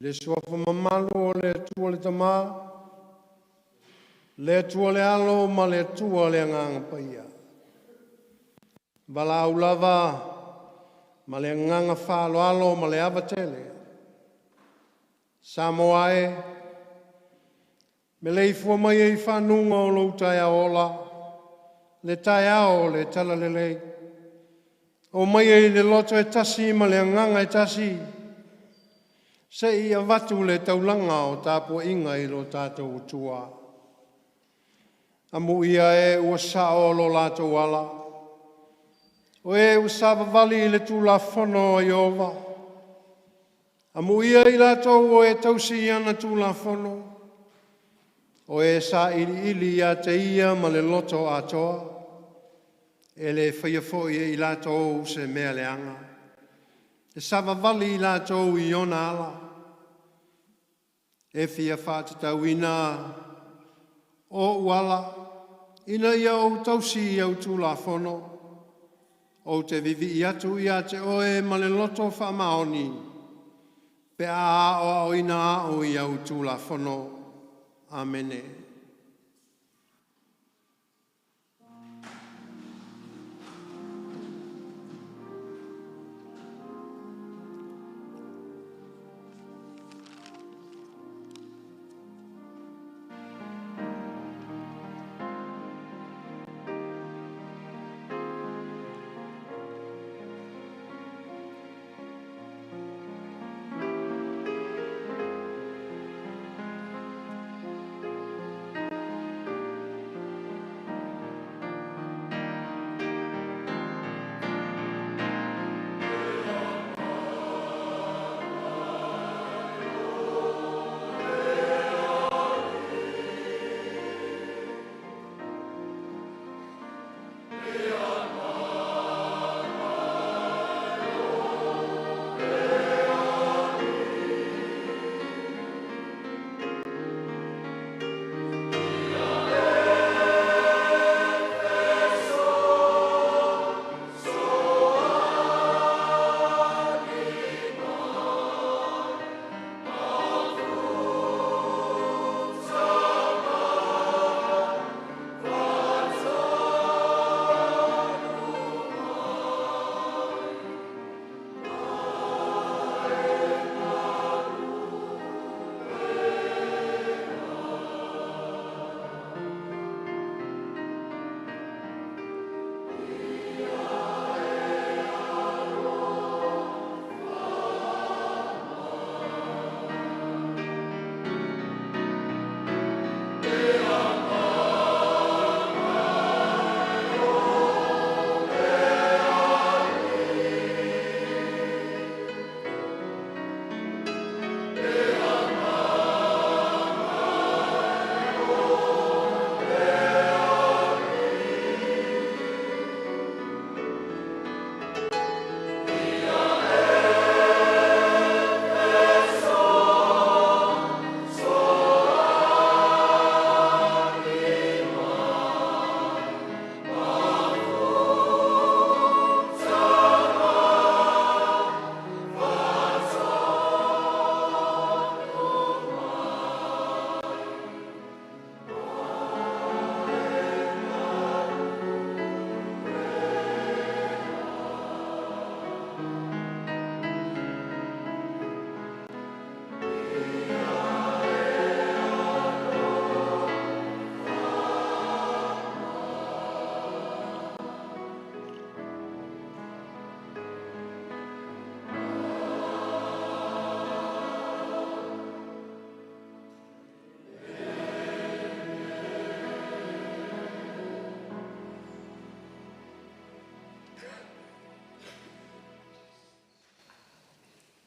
Le suafa mamalu o le tua le tama, le tua le alo ma le tua le nganga paia. Vala ulava ma le nganga whalo alo ma le avatele. Samoae, me le ifua mai e whanunga o lo taia ola, le taia o le tala le lei. O mai e le loto e tasi ma le nganga e tasi. Se ia watu le taulanga o tāpua inga i lo tātou utua. Amu ia e ua sao lo lātou ala. O e usava vali i le tūla whono i ova. Amu ia i lātou o e tausi ana tūla whono. O e sa ili ia te ia ma le loto atoa. E le whaiafoi i lātou se mea leanga. E sava vali i lātou i ona ala. E fia whātatau ina o uala. Ina ia o tausi i au tūla whono. O te vivi i atu i te oe ma le loto whamaoni. Pe a o ina o i au tūla whono. Amene.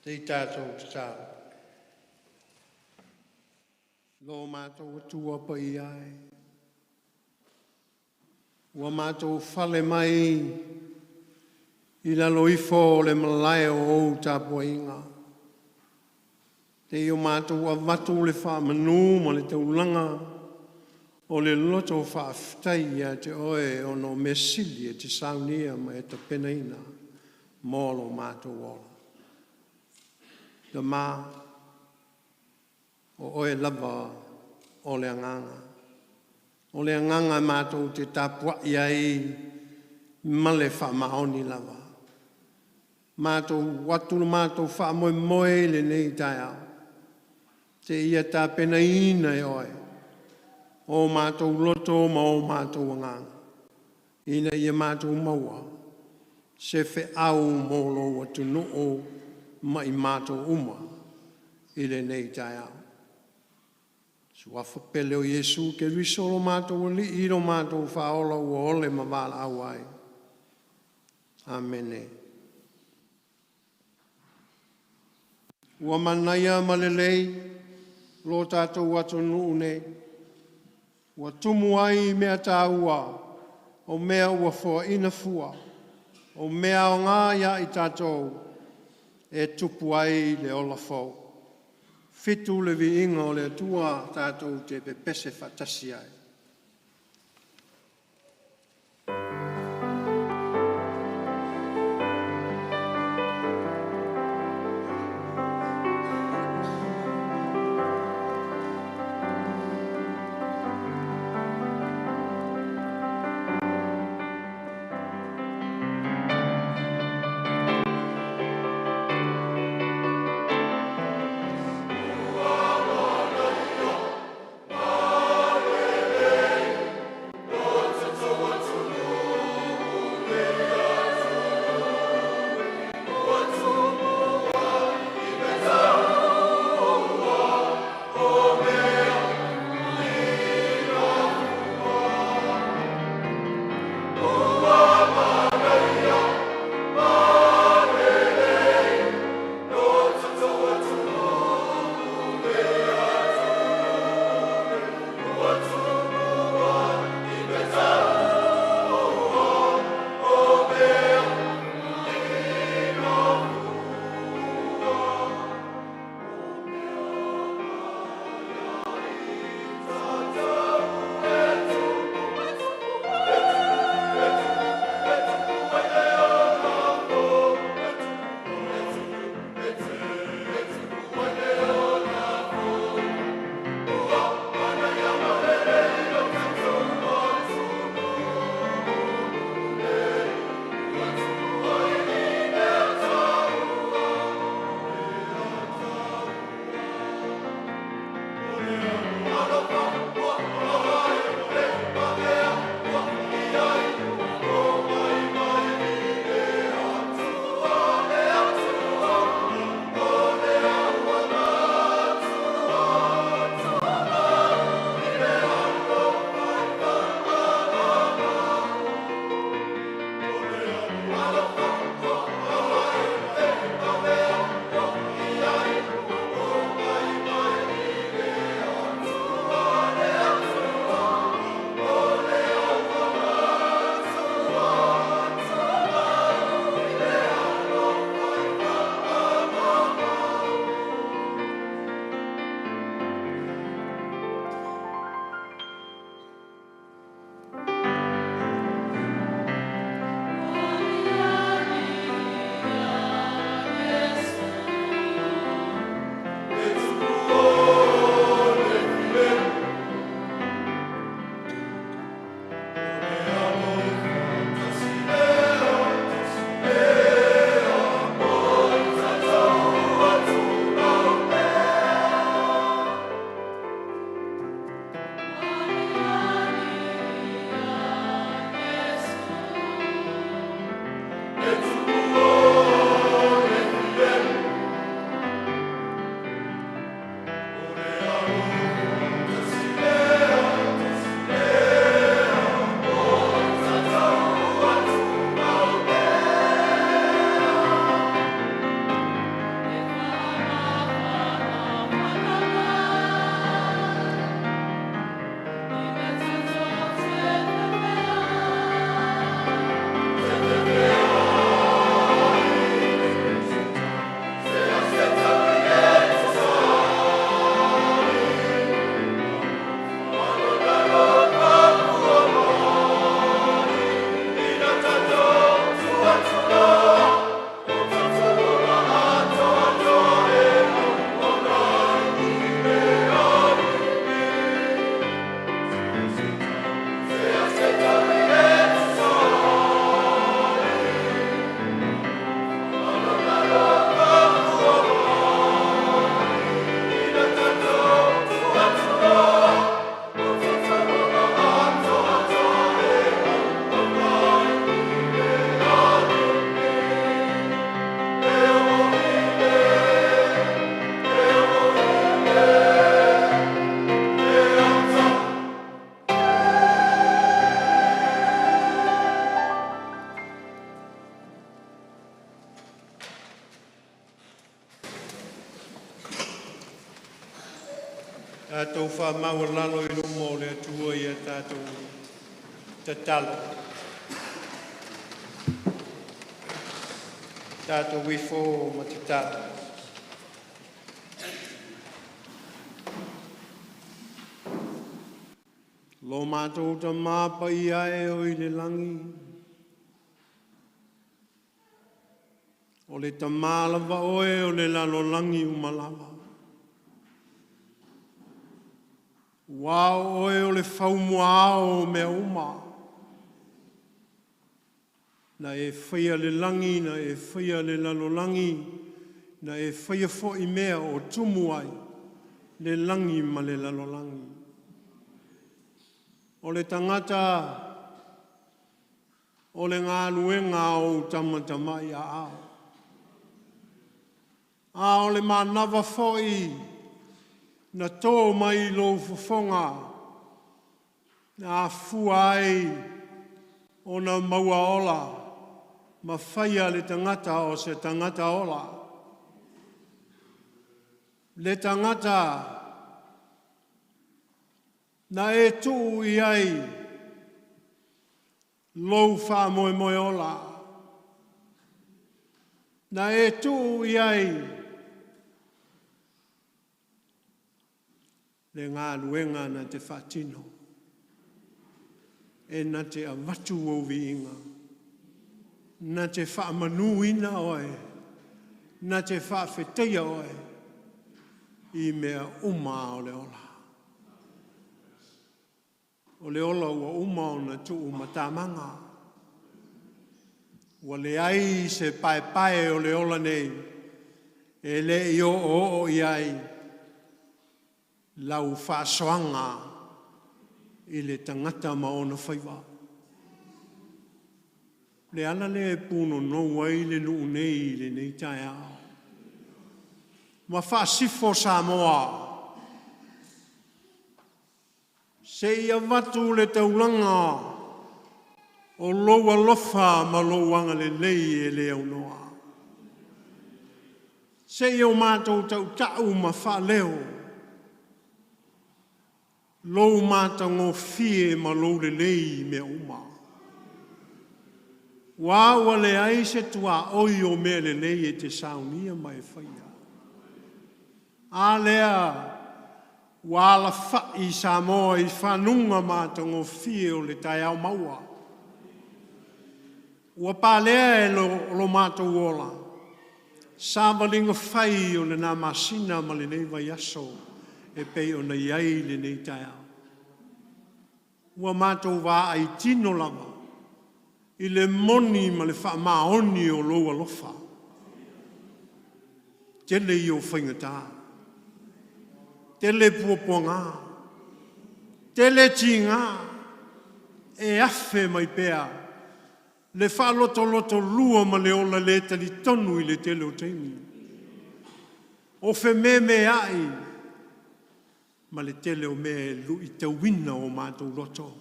Te tātou te tāu. Lo mātou atua pa i ai. Ua mātou whale mai i la loifo le malai o ou tāpua inga. Te o mātou a watu le whamanu ma le taulanga o le loto whaafitai a te oe o no mesili e te saunia ma e te penaina. Molo mātou ola. Te mā, o oe lava o le anganga. O le anganga mātou te tāpua iai male wha maoni lava. Mātou watu mātou wha moe moe le nei tai au. Te ia tā pena ina e oe. O mātou loto ma o mātou anganga. Ina ia mātou maua. Se fe au mōlo watu noo mai mātou uma. Ile nei tai au. Suafa pele o Yesu ke risolo mātou li iro mātou whaola ua ole ma wala au ai. Amene. Ua manaia malelei lo tātou watu nuu nei. Ua tumu ai mea tāua o mea ua fua ina fua. O mea o ngā ia i tātou e tupu ai le ola fau. Fitu le vi inga o le atua tātou te pepese whatasi ai. Tātou whamau lalo I lumo le atua I a tātou tatalo. Tātou wifo ma te tātou. Lo mātou ta māpa I ae o I le langi. O le ta mālava oe o le lalo langi umalawa. Wao oe o le whaumua o mea uma. Na e whaia le langi, na e whaia le lalo langi, na e whaia fo I mea o tumu ai, le langi ma le lalo langi. O le tangata, o le ngā luenga o tamatamai a ao. A o le manawa foi, na tō mai lo fufonga, na fuai o na maua ola, ma whaia le tangata o se tangata ola. Le tangata, na e tuu I ai, lou wha moe moe ola. Na e tuu I ai, le ngā luenga na te whatino. E na te awatu o viinga. Na te whaamanuina oe. Na te whaafeteia oe. I mea uma o le ola. O le ola ua uma o na tuu matamanga. Ua le ai se pae o le ola nei. E le I o I ai. Lau whaasoanga I le tangata maona whaiwa. Le ana le puno no wai le nuu nei le nei tai ao. Ma whaasifo Samoa. Se ia watu le taulanga o loa lofa ma loanga le lei e le au noa. Se ia o mātou tau tau ma whaleo. Lou mātango fie ma lou le lei mea uma. Wāua le ai se tua oi o mea le lei e te saunia mai whaia. A lea, wāla whai Samoa I whanunga mātango fie o le tai au maua. Ua pālea e lo mātou ola. Sāwalinga whai o le nā masina ma le nei vai aso. E pei o na iai le nei tai au. Ua mātou wā ai tino lava. I le moni ma le wha maoni o loa lofa. Tele I o whaingata. Tele puapuanga. Tele tinga. E afe mai pea. Le wha loto lua ma le ola le tali tonu I le tele o teimi. O fe me ai. Ma le tele o mea lu I te wina o mātou loto.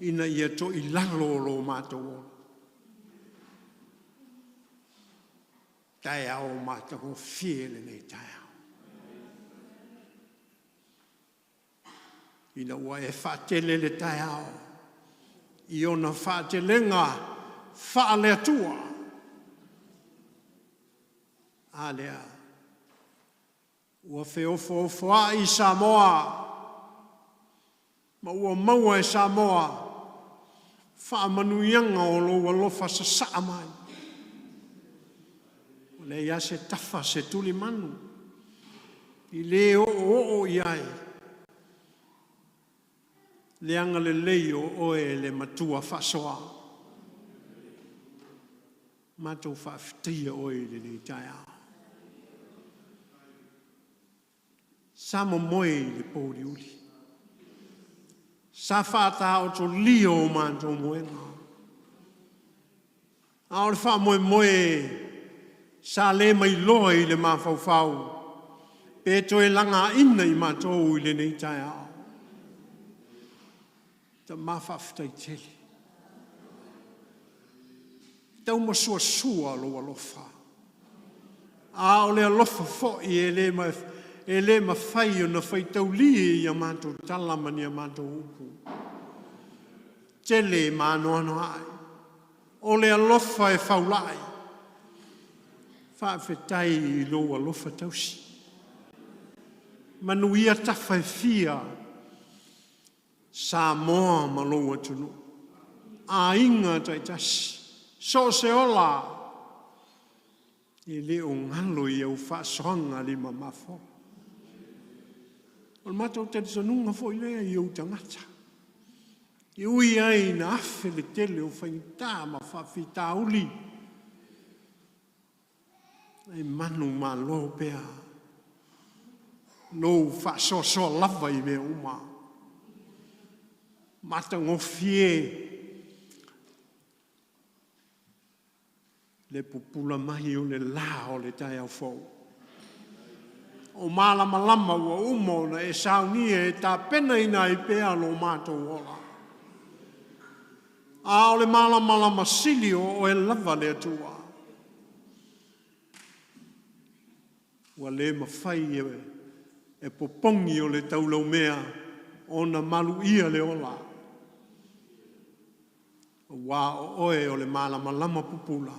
Ina ia to I lalo o mātou o. Tai au mātou o fiele nei tai au. Ina ua e whaatele le tai au. I ona whaatelenga whaale atua. A lea. Ua wheofo I Samoa. Ma ua maua e Samoa. Whaamanuianga o loa lofa sa saa mai. O le ia se tafa se tuli manu. I le o I ai. Le anga le lei o oe le matua whasoa. Matou whaaftia oe le nei tai au. Samo moe le pōri uli. Sa whātā o to lio o mātou moenga. A o le wha moe sa le mai loa I le mawhauwhau. Pe to e langa ina I mātou I le nei tai au. Ta mawhawhtai tele. Tau masua loa lofa. A o le alofa fo I e le mai e le mawhai o na whaitau li ia mātou talamani a mātou upu. Tele mānoano ai. O le alofa e whaulai. Whaafetai I lo alofa tausi. Manuia tafa e fia. Sa moa maloa tunu. A inga taitasi. So se ola. I le o ngalo I au whaasoanga li mamafo. O mātou te sonunga fo I lea I au tangata. I ui ai na afe le tele o whainta ma whawhita uli. Ai manu ma lo pea. Lo whaasoa lava I mea uma. Matango fie. Le pupula mahi o le la o le tai au fau. O malama lama ua umo na e saunia e tā pena ina I pea lo mātou ola. A o le malama lama sili o e lava le atua. Ua le mawhai e popongi o le taulau mea o na malu ia le ola. Ua o oe o le malama lama pupula.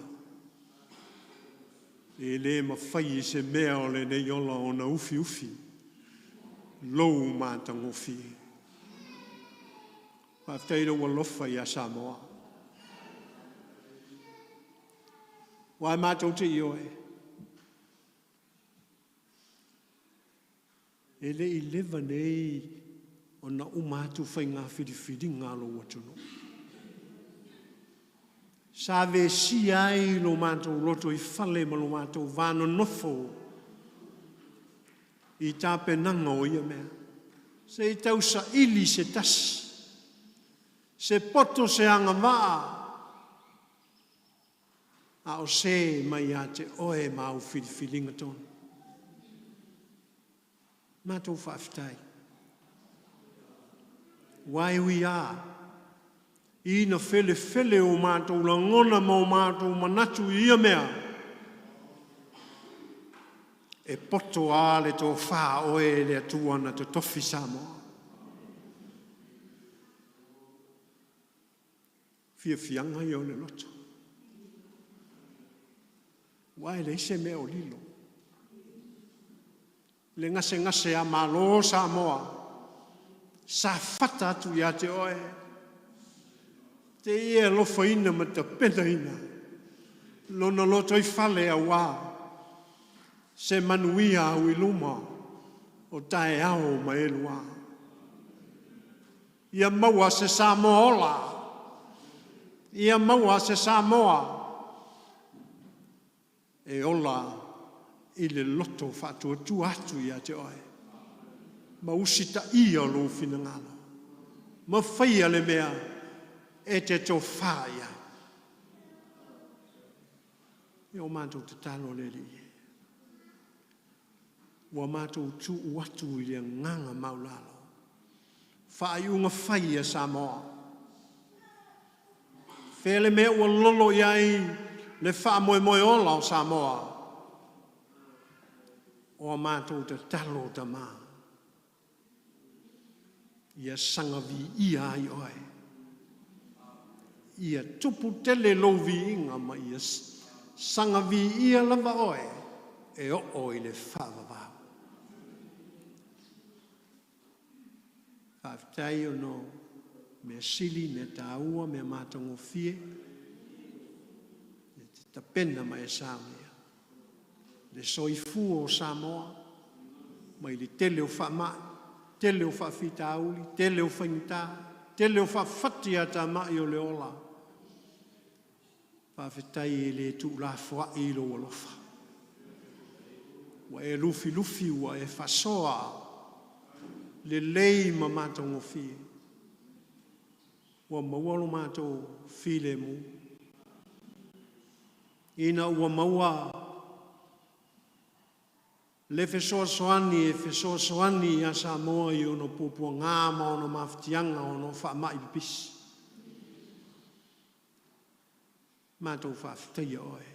E le mawhai se mea o le nei ola o na ufi ufi. Lou mātango fi. Whafteira ua lofa I a Samoa. Wai mātou te I oe. E le I lewa nei o na umātou whai ngā whiriwhiri ngā lo watunu. Sa ve si ai lo mātou loto I whale ma lo mātou vāno nofo I tāpe nanga o ia mea. Se I tau sa ili se tasi. Se poto se anga waa. A o se mai a te oe mau whiriwhiringa tonu. Mātou whaafitai. Wai ui a. Ina fele o mātou la ngona mau mātou manatu I ia mea. E poto a le tō whā oe le atuana te tofi Samoa. Fianga I o le loto. Wai le ise mea o lilo. Le ngase a malo Samoa. Sa fata atu ia te oe. Te ia lofa ina ma te pena ina. Lona loto I whale a wā. Se manuia au I luma. O tae au ma e lua. Ia maua se Samoa ola. Ia maua se Samoa. E ola I le loto whātua tu atu ia te oe. Ma usita ia lo fina ngalo. Ma whaia le mea e te tō whāia. E o mātou te talo le li. Wa mātou tu uatu I le nganga maulalo. Whaiunga whaia Samoa. Whele mea ua lolo iai le wha moe ola o Samoa. O mātou te talo ta mā. Ia sangavi ia ai oe. Ia tupu tele lovi inga ma ia sangavi ia lava oe. E o I le whaavavau. Whaafitai o no me sili me tāua me mātango fie. Ta pena mai Samoa. Le soifu o Samoa. Mai le tele o whamai. Tele o whawhita auli. Tele o whainta. Tele o whawhati a tā mai o le ola. Whawhitai e le tu la fwa I lo alofa. Wa e lufi wa e whasoa. Le lei ma mātango fie. Wa mawalo mātou file mu. Ina ua maua le fesoasoani e fesoasoani a Samoa I ono pupua ngāma ono mawhitianga ono whaamai pisi. Mātou whawhitaia oe.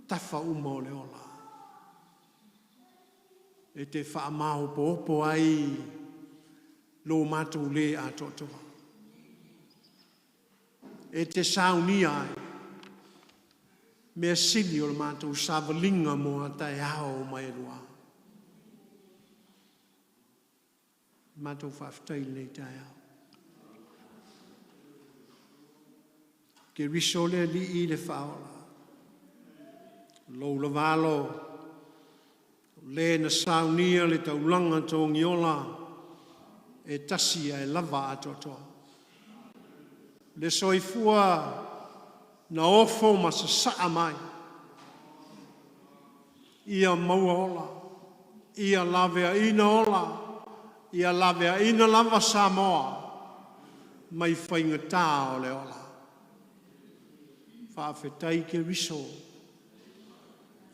Tafa uma o le ola. e te whaamao po ai lo mātou le a totoa. E te sauni ai, mea sili o le mātou sāwalinga mo a tai hao mai rua. Mātou whawhtai nei tai hao. Ke riso le li I le whaola. Lo la valo, le na saunia le taulanga tō ngiola, e tasi e lava atoto. Le soifua na ofo ma sa saa mai. Ia maua ola, ia lavea ina ola, ia lavea ina lava Samoa, mai whaingata o le ola. Whaafetai ke riso,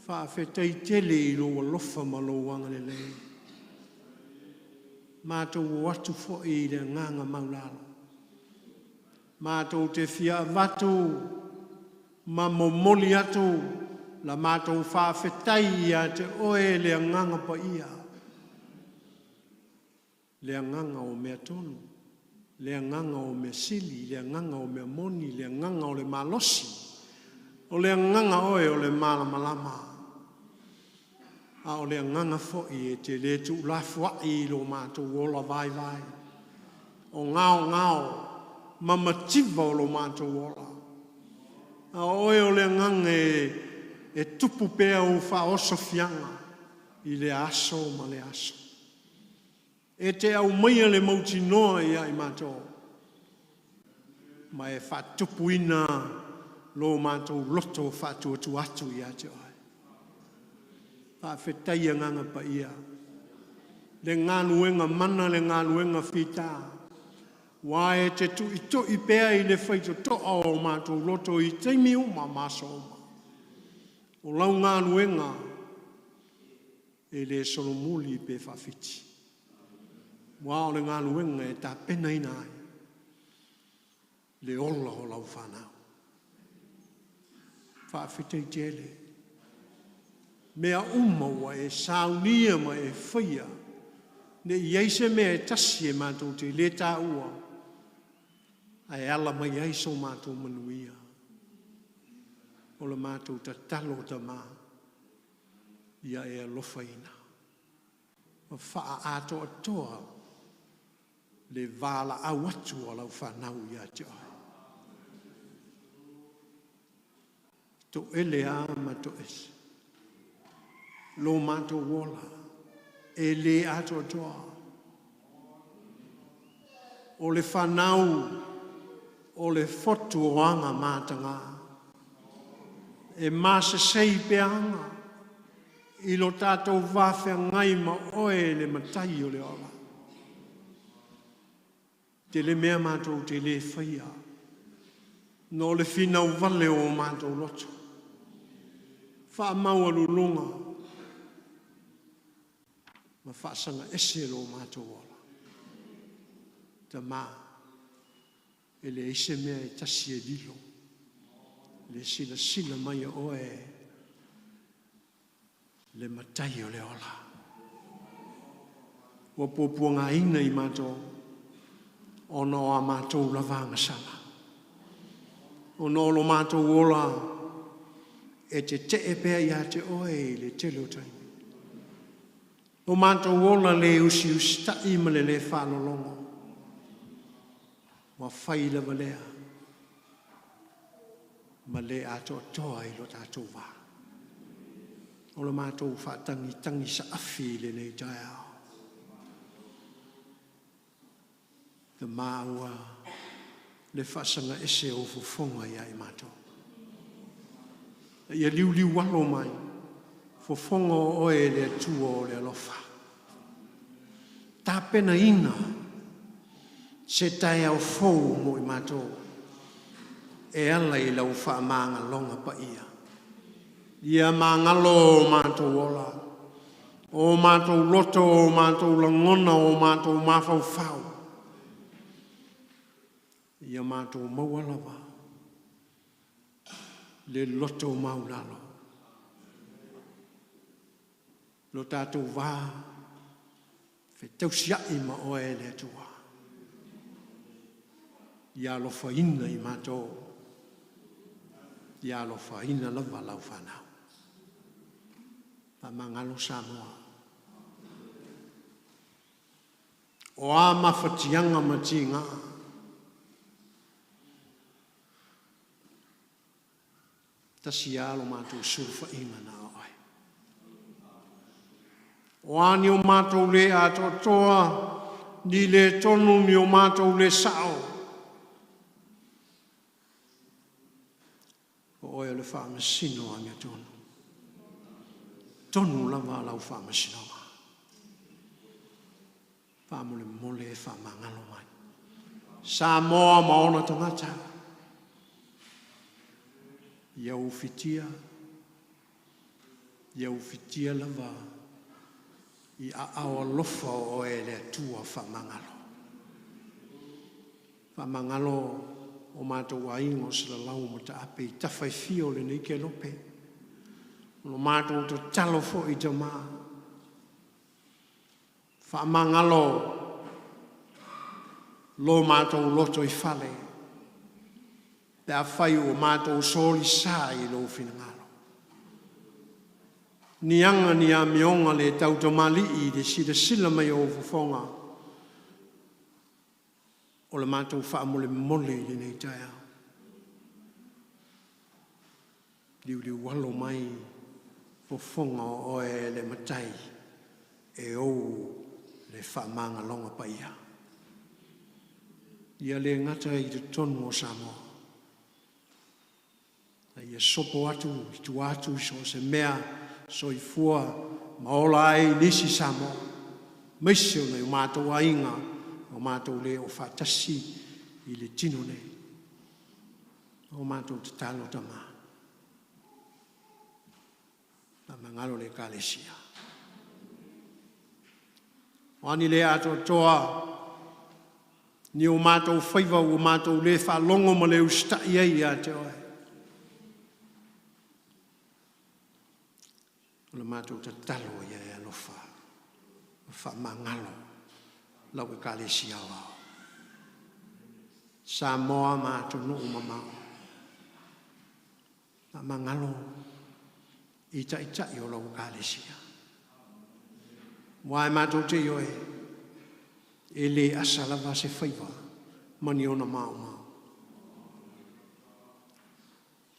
whaafetai tele I loa lofa ma lo wanga le lei. Mātou watu fo I le nganga maulalo. Mātou te fia watu, ma momoli atu, la mātou whaafetai ia te oe le nganga pa ia. Le nganga o mea tonu, le nganga o mea sili, le nganga o mea moni, le nganga o le malosi, o le nganga oe o le malamalama. A o le nganga fo I e te le tu lafua I lo mātou ola vai vai. O ngao, mamativa o lo mātou ola. A oe o le nganga e tupu pea o wha oso fianga I le aso ma le aso. E te au maia le mauti noa I ai mātou. Ma e wha tupu ina lo mātou loto wha tu atu I ate oi. Wha whetai nganga pa ia. Le ngānuenga mana le ngānuenga whita. Wa e te tu I pea I le whaito toa o mātou loto I teimi uma maso uma. O lau ngānuenga e le solomuli pe whawhiti. Wa o le ngānuenga e tā pena ina ai. Le ola o lau whanau. Whawhitei tele. Mea uma wa e saunia ma e whaia. Ne iaise mea e tasi e mātou te le tā ua. Ai ala mai aiso mātou manuia. O le mātou ta talo ta mā. Ia e alofa ina. Ma wha ato atoa. Le wala au atu o lau whanau ia te oi. To ele a ma to esi. Lo mātou wola. E le ato atoa. O le whanau. O le fotu o anga mātanga. E māse sei peanga. I lo tātou wāwhea ngai ma oe le matai o le ola. Te le mea mātou te le whaia. No le whinau vale o mātou loto. Wha maua lulunga. Ma whaasanga ese lo mātou ola. Ta mā. E le ise mea e tasi e lilo. Le sila mai oe. Le matai o le ola. Wa pōpuanga ina I mātou. Ono a mātou lavanga sala. Ono lo mātou ola. E te e pea ia te oe le telo taimi. O mātou ola le usi tai ma le whalolongo. Wa whai lava lea. Ma le ato toa I lo tātou wā. O le mātou whātangi sa awhi le nei tai au. Te māua le whasanga ese o fufonga I ai mātou. Ia liu walo mai. Fufonga o oe le tua o le alofa. Tā pena ina. Se tai au fou mo I mātou. E ala I lau wha maanga longa pa ia. Ia mangalo mātou ola. O mātou loto, o mātou langona, o mātou mawhau whau. Ia mātou maualawa. Le loto maulalo. lo tātou wā, whe tausia I ma oe le tua. Ia lo whaina I mātou, ia lo whaina lawa lau whanau. Pa mangalo Samoa. O a mawhatianga matinga, tasi alo mātou surfa inga na oe. O ani o mātou le a toa, ni le tonu ni o mātou le sao. O oe le whaamasino a mea tonu. Tonu lava lau whaamasino a. Whaamole mole e whaamangalo mai. Samoa maona tangata. Iau fitia lava I a awa lofa o e le tua whamangalo. Whamangalo o mātou aingo sila lau mo ta ape I tawhai fio le nei ke lope. O mātou to talo fo I te maa. Whamangalo lo mātou loto I whale. Te a whai o mātou soli sā I lo whinangalo. Ni anga ni a mionga le tautamali I de sila mai o fufonga. O le mātou whaamole mole I nei taia. Liu walo mai fufonga o e le matai e o le whaamanga longa paia. Ia le ngata I te tonu o Samoa. Ia sopo atu, I tu atu so se mea so I fua maola ai nisi Samoa. Meisio nei o mātou ainga, o mātou le o whatasi I le tino nei. O mātou te talo tama. Na mangalo le EKALESIA. O ani le ato toa, ni o mātou whaiva o mātou le whalongo ma le ustai ai a te oe. O le mātou te talo ia e alofa. O whamangalo. Lau EKALESIA wao. Samoa mātou no umamao. Whamangalo. Ita I o lau EKALESIA. Wai mātou te ioe. E le asalawa se whaiva. Mani ona mao mao.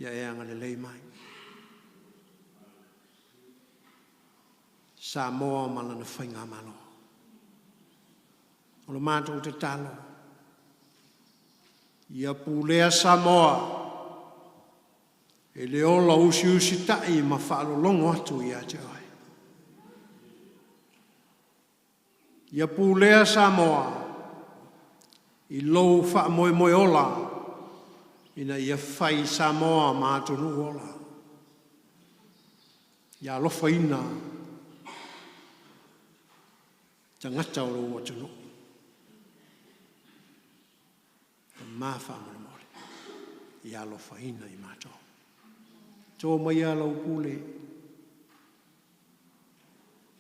Ia e anga le lei mai. Samoa malana whainga malo. O le mātou te talo. Ia pūlea Samoa. E le ola usi tai ma whaalo longo atu ia te oe. Ia pūlea Samoa. I lou wha moe ola. Ina ia whai Samoa mātonu ola. Ia lofa ina. Tangata o lo atunu. Ma whamana mole. Ia lofa ina I mātou. Tō mai a lau pule.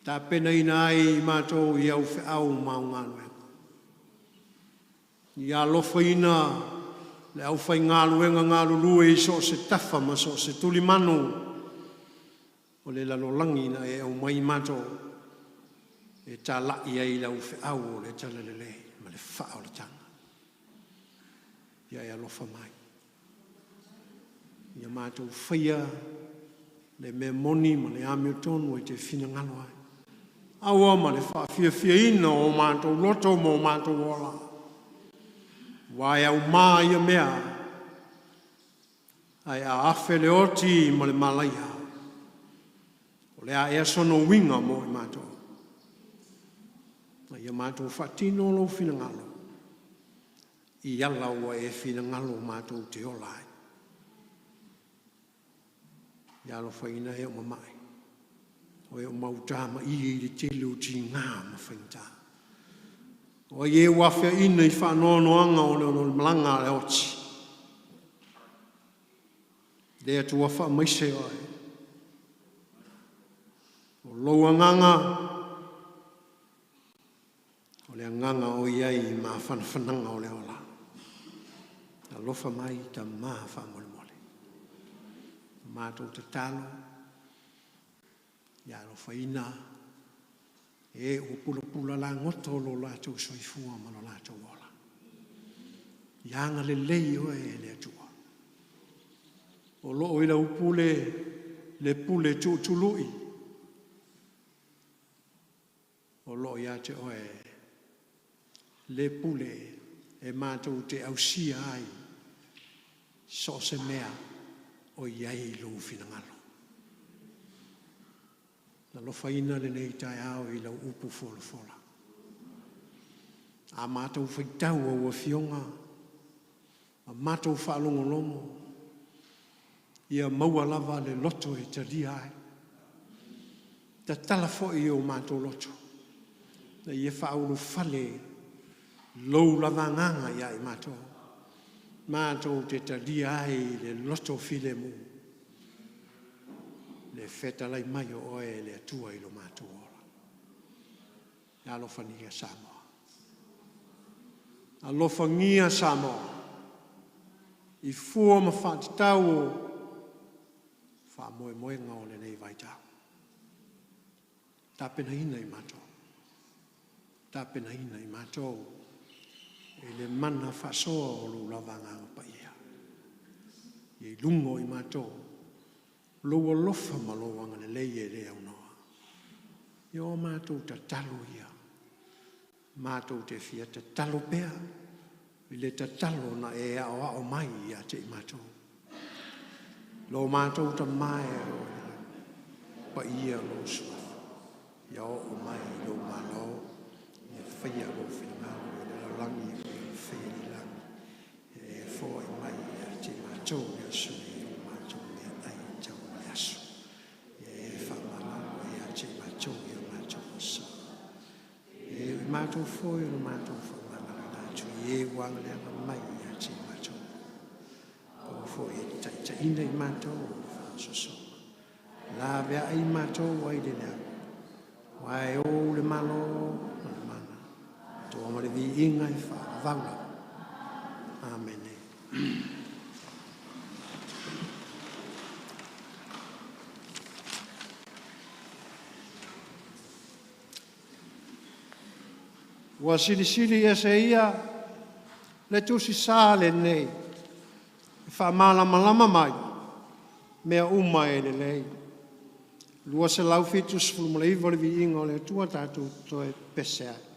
Tā pena ina ai I mātou I au whiau maungaluenga. Ia lofa ina le au whai ngaluenga ngalulue I so se tafa ma so se tuli manu. O le lalolangi na e au mai mātou. E tā lai ai lau whiau o le talalele, ma le whao le tanga. Ia e alofa mai. Ia mātou whaia, le me moni ma le amio tonu e te whina ngalo ai. Aua ma le whaafia ina o mātou loto mo mātou ola. Wai au maa ia mea, ai a awhe le oti ma le malaia. O le a ea sono winga mo I mātou. Ia mātou whatino lo whina ngalo. I ala ua e whina ngalo mātou te olai. Ia alo whaina e o mamai. O e o mautama I le telo ti ngā ma whainta. O e wawhia ina I whanoanoanga o le malanga le oti. Lea tu wawha maise oe. O loa nganga. O le nganga o iai ma whanawhananga o le ola. Na lofa mai ta maa whamole mole. Mātou te talo. Ia lofa ina. E o pula pula la ngoto lo lātou soifua ma lo lātou ola. Ianga le lei o e le atua. O loo ila upule le pule tutului. O loo ia te oe le pule e mātou te ausia ai so se mea o iai lo finangalo. Na lofa ina le nei tai ao i lau upu fola fola. A mātou whaitau o ua fionga. A mātou whaalongolongo. Ia maua lava le loto e taria ai. Ta tala foi o mātou loto. Na ia whaulu fale lou lava nganga ia i mātou. Mātou te taria ai le loto file mu. Le feta lai mai o oe le atua i lo mātou ora. E alofa ngia Samoa. Alofa ngia Samoa. I fua ma whaatitau o wha moe moe ngau le nei vaitau. Tāpena hina i mātou. Tāpena hina i mātou. E le mana whasoa o lo lavanga o pa ia. I lungo i mātou. Loa lofa malowanga le leie le au noa. Io mātou ta talo ia. Mātou te fia ta talo pea. I le ta talo na e ao mai ia te i mātou. Lo mātou ta mai o pa ia lo sua. Ia o mai lo malo. Ia whaia o whingau i le langi o i whaia langi. E fo i mai ia te mātou ia sui. Mātou foi no mātou whamanga nātu i e wanga leanga mai a te mātou. O foi e taita ina i mātou o whansoso. La vea i mātou wai le lea. Wai o le malo o le mana. Tō amare vi inga i whavanga. Amen. Wa sili ese ia le tusi sale nei. Fa malama mai. Mea uma e le lei. Lua se lau fitus fulmulei vole vi ingo le tua tatu to e pese ai.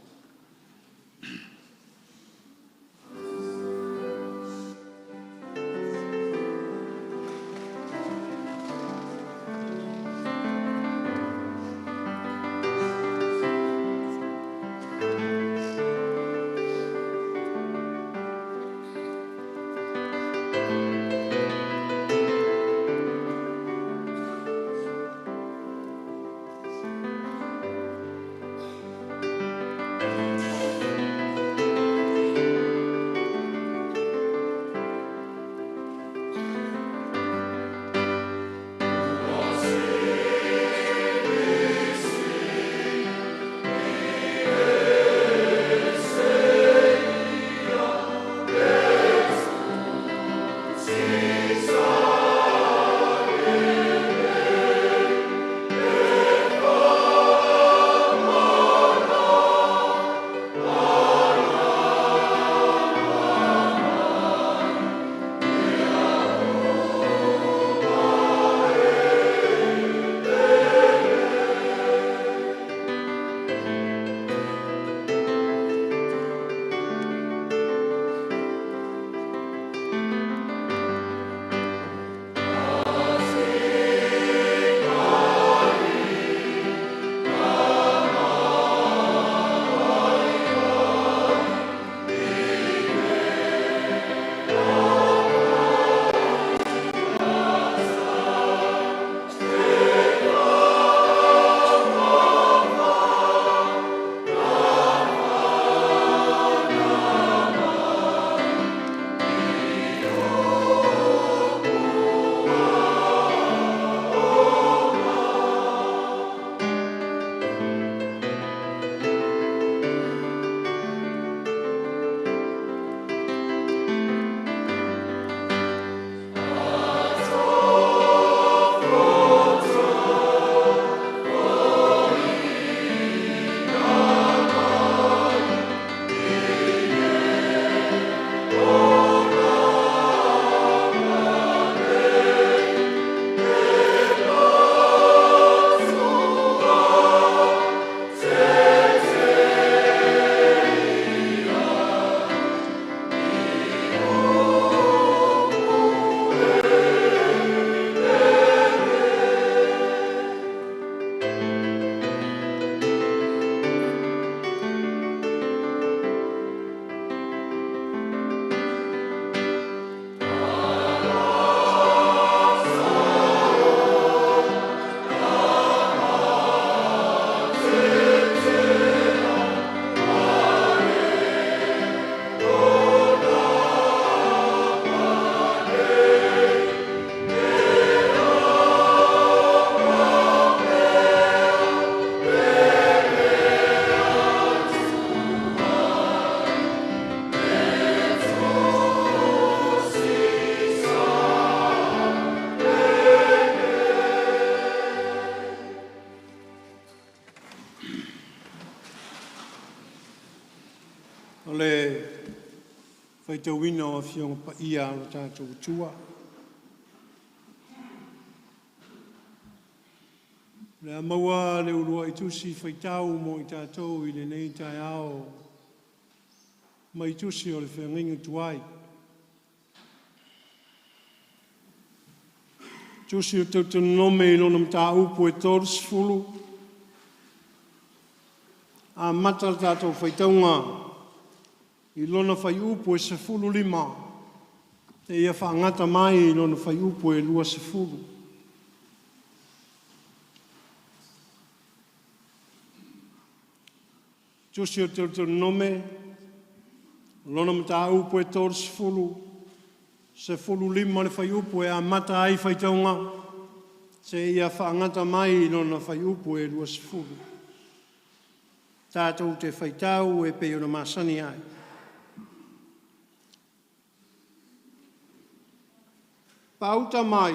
le whaitawina o whionga pa ia o tātou tua. Le maua le urua i tusi whaitau mo i tātou i le nei tai ao ma i tusi o le whenginga tuai. Tusi o tau nome i lona mta upo e tōru sifulu. A mata tātou whaitaunga i lona whai upo e sifulu lima. Te ia whaangata mai i lona whai upo e lua sifulu. Tusi o tau nome lona mta upo e tōru sifulu. Se fulu lima le whai upo e a mata ai whaitaunga. Se ia whaangata mai lona whai upo e lua sifulu. Tātou te whaitau e peo na masani ai. Pauta mai.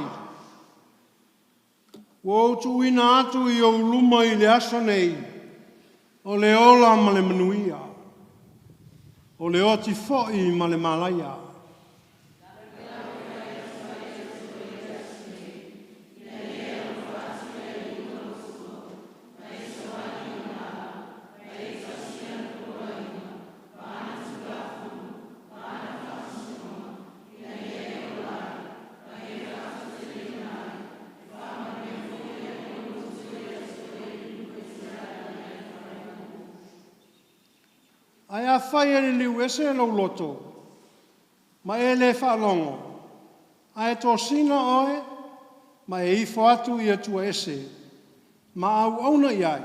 Wau tu ina atu i o luma i le asa nei. O le ola ma le manuia. O le oti foi ma le malaia. Ai a whai ane liu ese e lau loto, ma e le whaalongo. Ai tō sina oe, ma e ifo atu i atua ese, ma au auna i ai.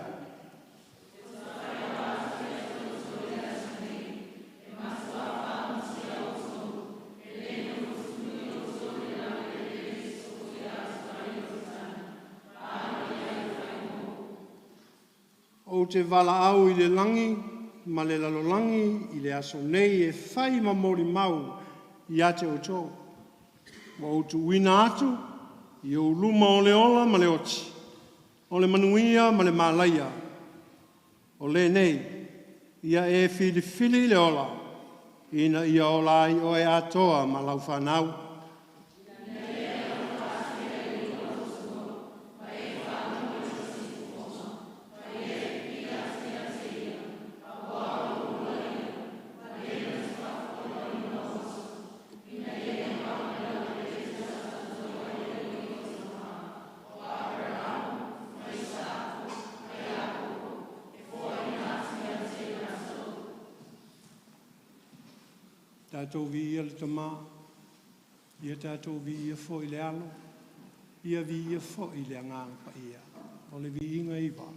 O te wala au i le langi, ma le lalolangi i le aso nei e whai ma mori mau i ate o tō. Wa utu wina atu i o luma o le ola ma le oti. O le manuia ma le malaia. O le nei ia e fili le ola. Ina ia ola i o e atoa ma lau whanau. Tātou vi ia le tamā, ia tātou vi ia fo i le alo, ia vi ia fo i le anganga pa ia, o le vi inga i wā.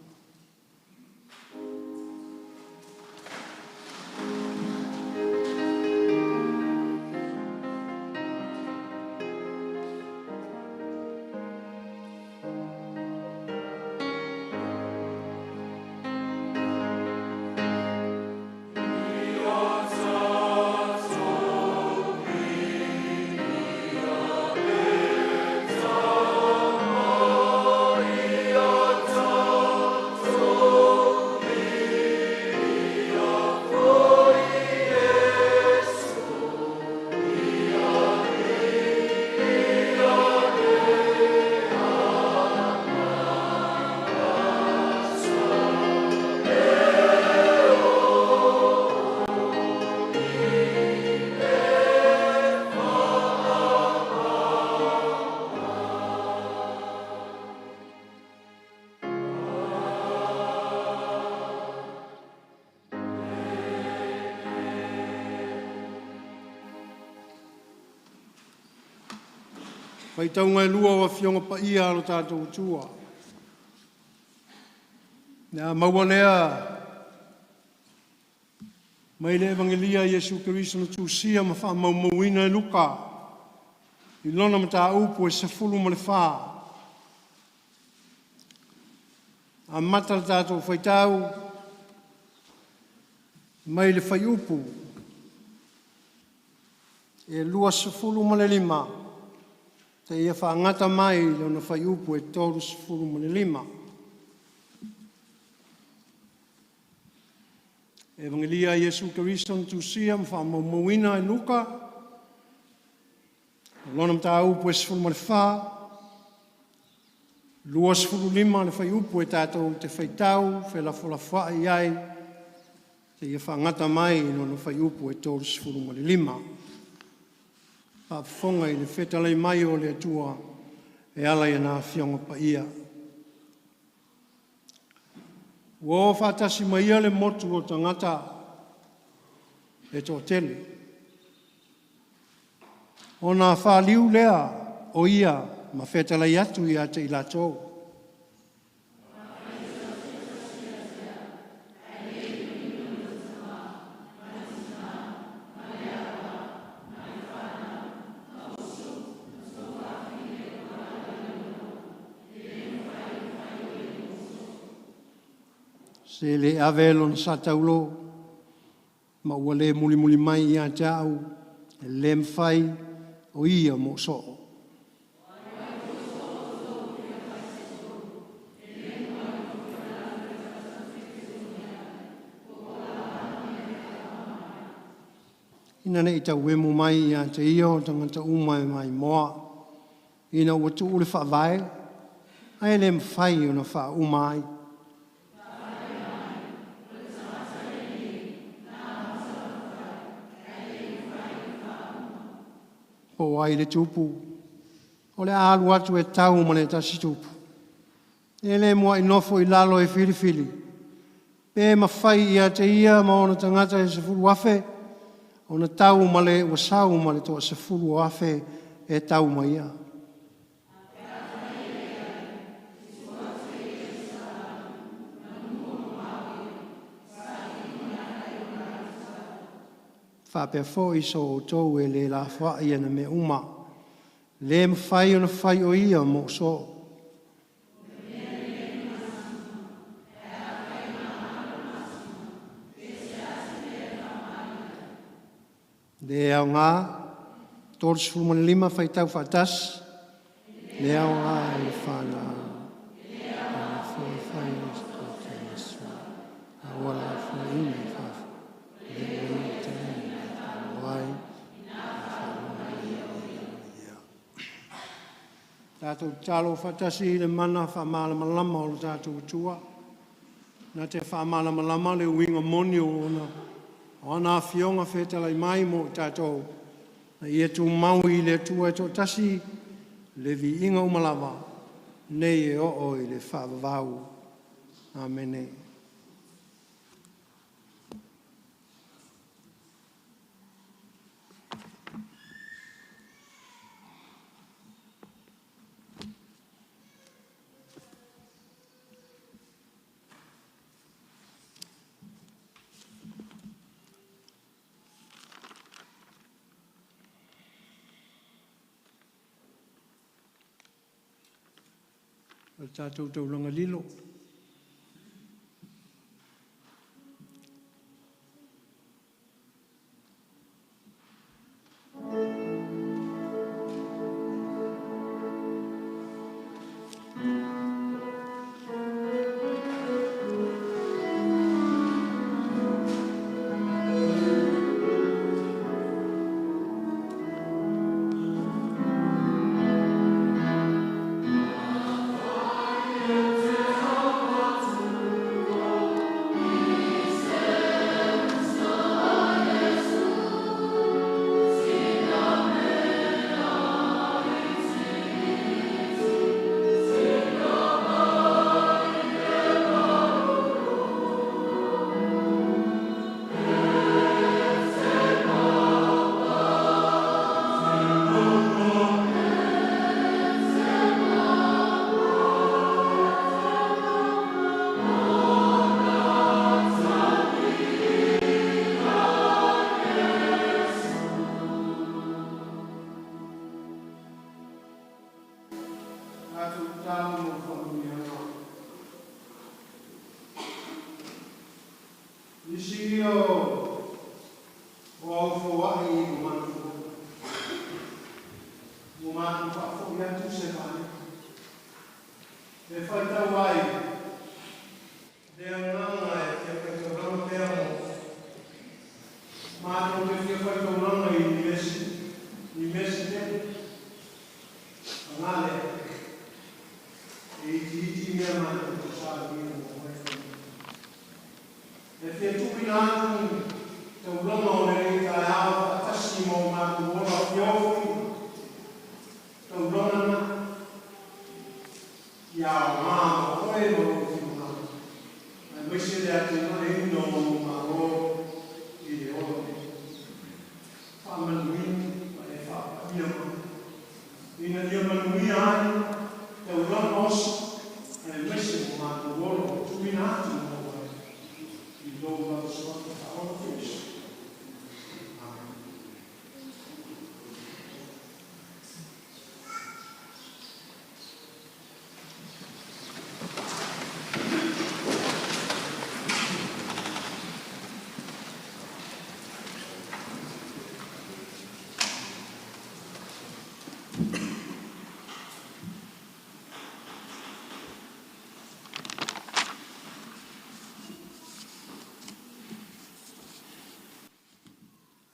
Pai tau ngai lua wa whionga pa ia alo tātou tua. Nā maua lea, mai le evangelia Iesu Keriso na tūsia ma wha maumauina e luka. I lona ma tā upu e se fulu ma le wha. A mata tātou whaitau, mai le whai upu. E lua se fulu ma le lima. Te ia whaangata mai lona whai upu e tōru sifuru ma le lima. Evangelia Yesu Keristo tu sia whamauina e luka. Lona mta upu e sifuru le wha. Lua sifuru lima le whai upu e tātou te whaitau, whela wha i ai. Te ia whangata mai no no whai upu e tōru sifuru le lima. Whaafonga i le whetalei mai o le atua e ala i nā whionga pa ia. Wo whaatasi mai ia le motu o tangata e tō tele. O nā whāliu lea o ia ma whetalei atu ia te ila tō. Se le avelo na sataulo, ma ua le muli mai ia jau, e le mwhai o ia mo so. Ina ne ita wemu mai ia te ia, tangata umai mai moa. Ina ua tu ule whaavai, ai le mwhai o na wha umai. O ai le tupu, o le alu atu e tau ma le tasi tupu. E le mua inofo i lalo e whiriwhiri. Pe mawhai ia te ia ma ona tangata e sefuru afe, ona tau ma le wasau ma le toa sefuru afe e tau ma ia. Whapea fōi so o tau e le la whai ana me uma. Le mwhai o na whai o ia mo so. Le au ngā, tōru sifuru lima whai tau whatas. Le au ngā e whana. Whai o sto te nesua. Awala whai ina whai. Tātou talo whatasi le mana whamalamalama o tātou tua. Nā te whamalamalama le uinga moni o ana whionga whetalai mai mo tātou. Na ia tū maui le tua e tō tasi le vi inga umalawa. Nei e o i le whaavavau. Amenei. O tātou tauranga lilo. te tuinatu, te ulama o le ta ao, atasi mo matu ola fiofi, te ulama na, ia o maa, o e mo ki mo na. Ai mwese le ate na e uno o ma o, i le o. Whamanuini, ma e whapia ma. Ina lia manuia ai, te ulama osi, ai mwese mo matu ola, tuinatu mo. Lord, let us work with our face. Amen.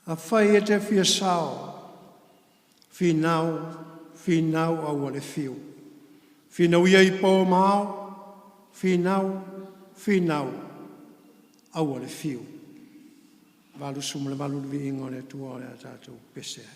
A whai e te whia sao, whinau au ale whiu. Whinau ia i pō mao, whinau au ale whiu. Walu sumle walu vi ingo le tua le a tātou pese.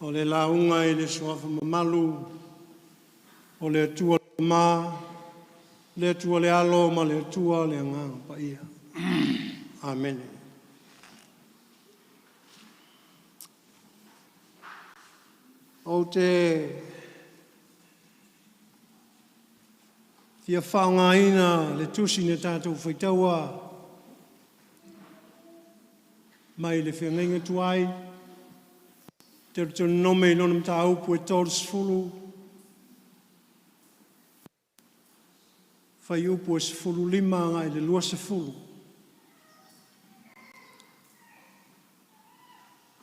o le launga i le suafa mamalu, o le atua le mā, le atua le alo ma le atua le anganga pa ia. Amen. O te fia whaongaina le tusi ne tātou whaitaua mai le whiangainga tuai, te rutu nome i lona mta upu e tōru sifuru, whai upu e sifuru lima ngai le lua sifuru.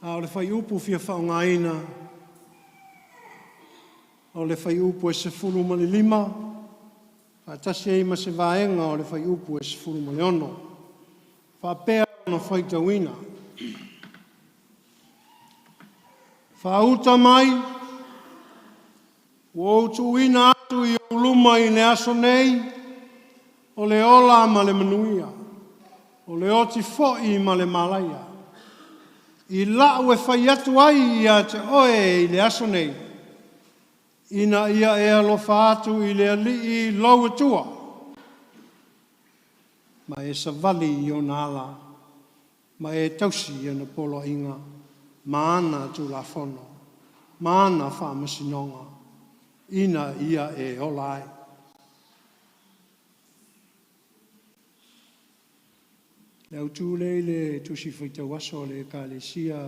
A o le whai upu fia whaongaina, o le whai upu e sifuru ma le lima, whaatasi e ima se vaenga o le whai upu e sifuru ma le ono. Whapea na whaitawina. Whauta mai, wautu ina atu i uluma i le aso nei, o le ola ma le manuia, o le oti fo'i ma le malaia. I lau e whai atu ai ia te oe i le aso nei, ina ia e alofa atu i le alii lau atua, ma e savali i o nala, ma e tausi i ana polo inga, ma ana tu la fono, ma ana whaamasinonga, ina ia e olai. Leu tūlei le tusi whaitawaso le ekalesia,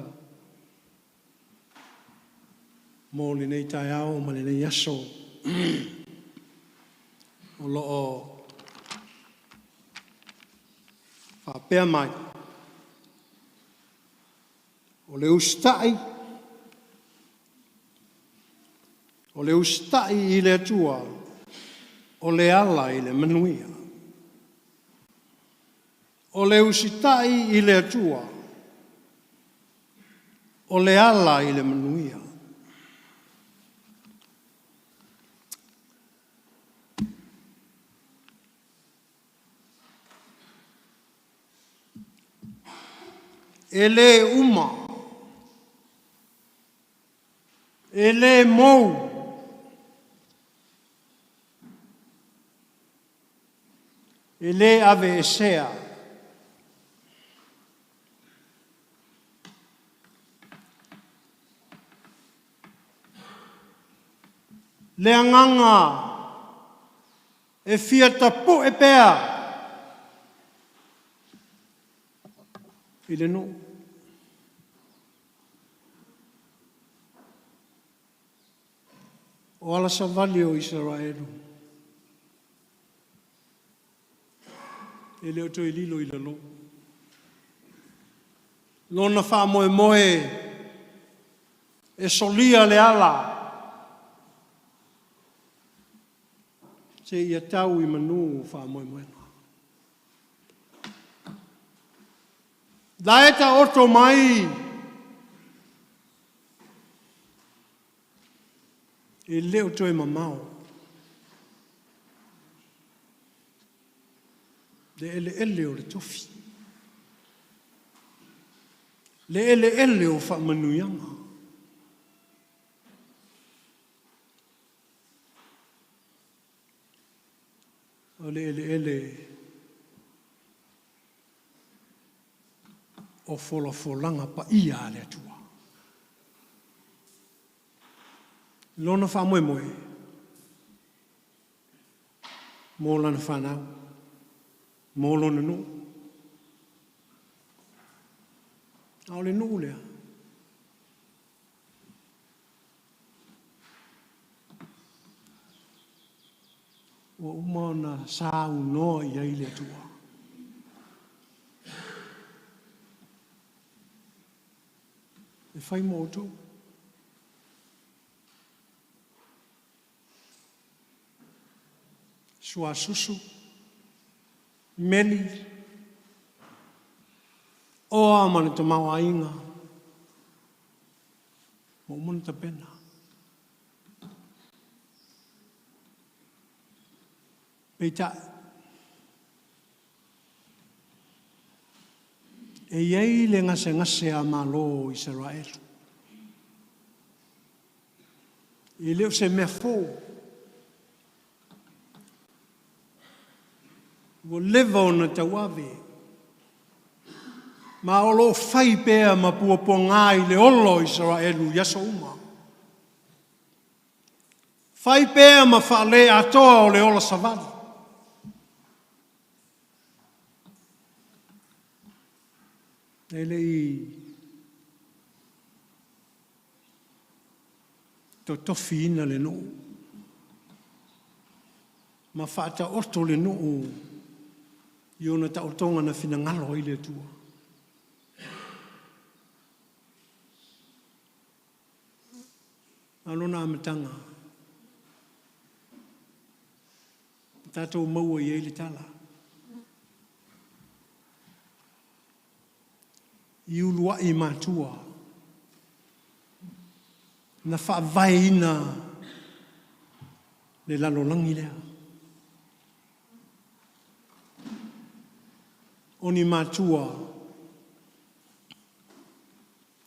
mō le nei tai au, ma le nei aso, o loo whapea mai, o le ustai i le atua, o le ala i le manuia. O le usitai i le atua, o le ala i le manuia. E le uma, e le mou, e le ave esea, le anganga, e fia tapu e pea, i le no. O ala savali o Israelu. E leo to i lilo i lalo. Lona wha moe moe, e solia le ala. Se ia tau i manu wha moe moe. Daeta orto mai, e leo to e mamao. Le ele o le tofi. Le ele o wha manuianga. O le ele o folanga pa ia le atua. Lona wha moe moe. Mō lana whanau. Mō lona no. Au le no lea. Wa umana sau no i ai le atua. E whai mō tō. Sua susu, meli, o amane te maua inga, mo muna te pena. Peita, e iei le ngase a malo Israel. I leo se mea fō. Wo lewa o na tauawe. Ma o lo whai pēa ma puapua ngā I le olo Israelu yaso uma. Whai pēa ma whaale atoa o le ola savali. Nei le I to tofi ina le nuu. Ma whaata orto le nuu I ona ta otonga na whina ngalo I le tua. Alona amatanga. Tātou maua I eili tala. I ulua I mātua. Na whaavai ina le lalolangi lea. Oni mātua.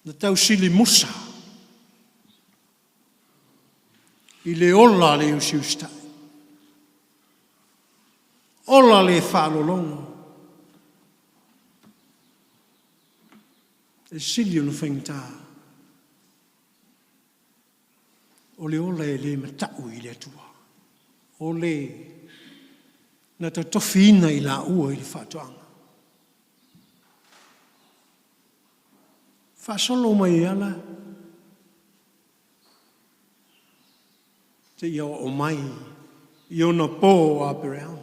Na tau sili musa. I le ola le usiustai. Ola le whaalolongo. E sili ono whaingta. O le ola e le matau I le atua. O le na ta tofina I la ua I le whaatuanga. Whaasolo mai ala. Te ia o mai. I ona pō a Bereau.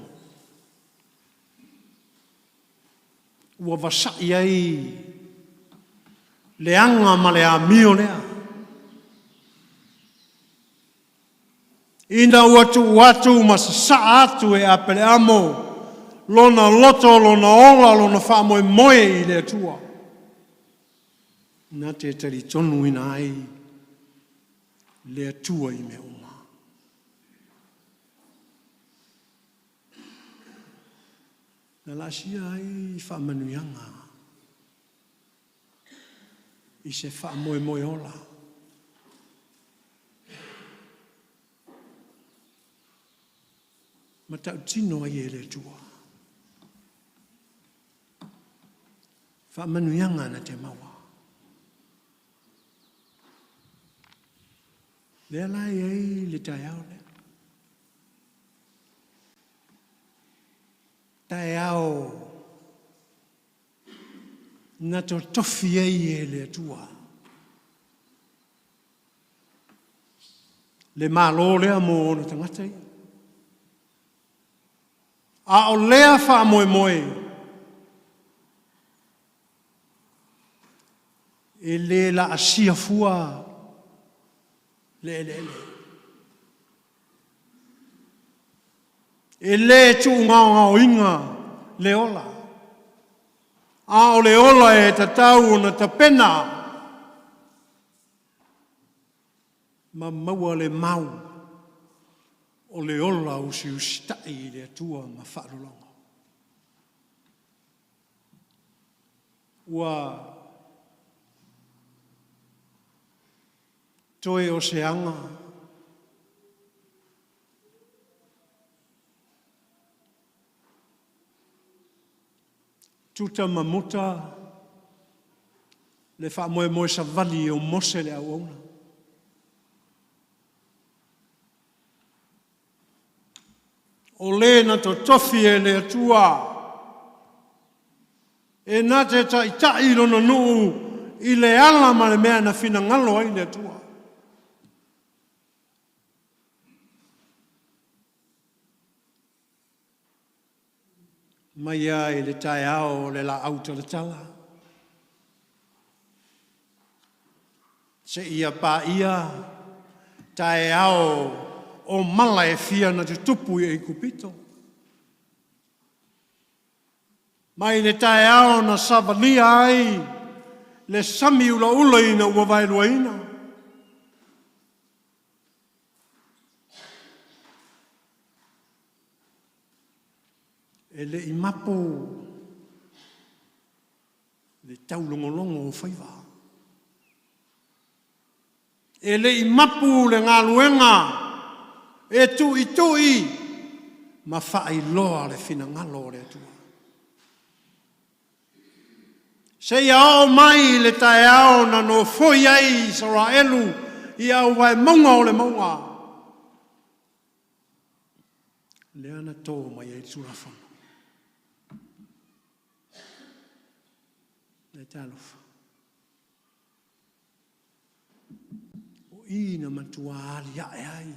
Ua wasai ai le anga ma le amio lea. Ina watu ma sa atu e apele amo lona loto, lona ola, lona wha moe I le atua. Nā te tari tonu ina ai le atua I me uma. Na lasia ai whamanuianga. I se wha moe ola. Ma tau tino ai e le tua. Whamanuianga na te maua. Le alai ai le tai au le. Tai au na to tofi ai e le tua. Le malo lea mo ona tangatai. A o lea wha moe. E le la asia fua. Le. E le tu ngā inga le ola. A o le ola e ta tau na ta pena. Ma maua le mau. O le ola usi tai le atua ma whaarolongo. Ua toe o se anga. Tuta mamuta le wha moe sa vali o mose le au ona. O le na to tofi e le atua. E na te tai lono nuu I le ala ma le mea na whina ngalo ai le atua. Mai ai le tai ao le la auta le tala. Se ia pa ia tai ao o mala e fia na te tupu I kupito. Mai le tai ao na savalia ai le sami ula ina ua vailua ina. E le imapo le tau longolongo o whaiva. E le I mapu le ngā luenga. E tui. Ma whai loa le whina ngalo le atua. Se ia o mai le tae ao na no foi ai Israelu I au vai maunga o le maunga. Le ana tō mai e tūrafana. Le talofa. O ina matua ali ai.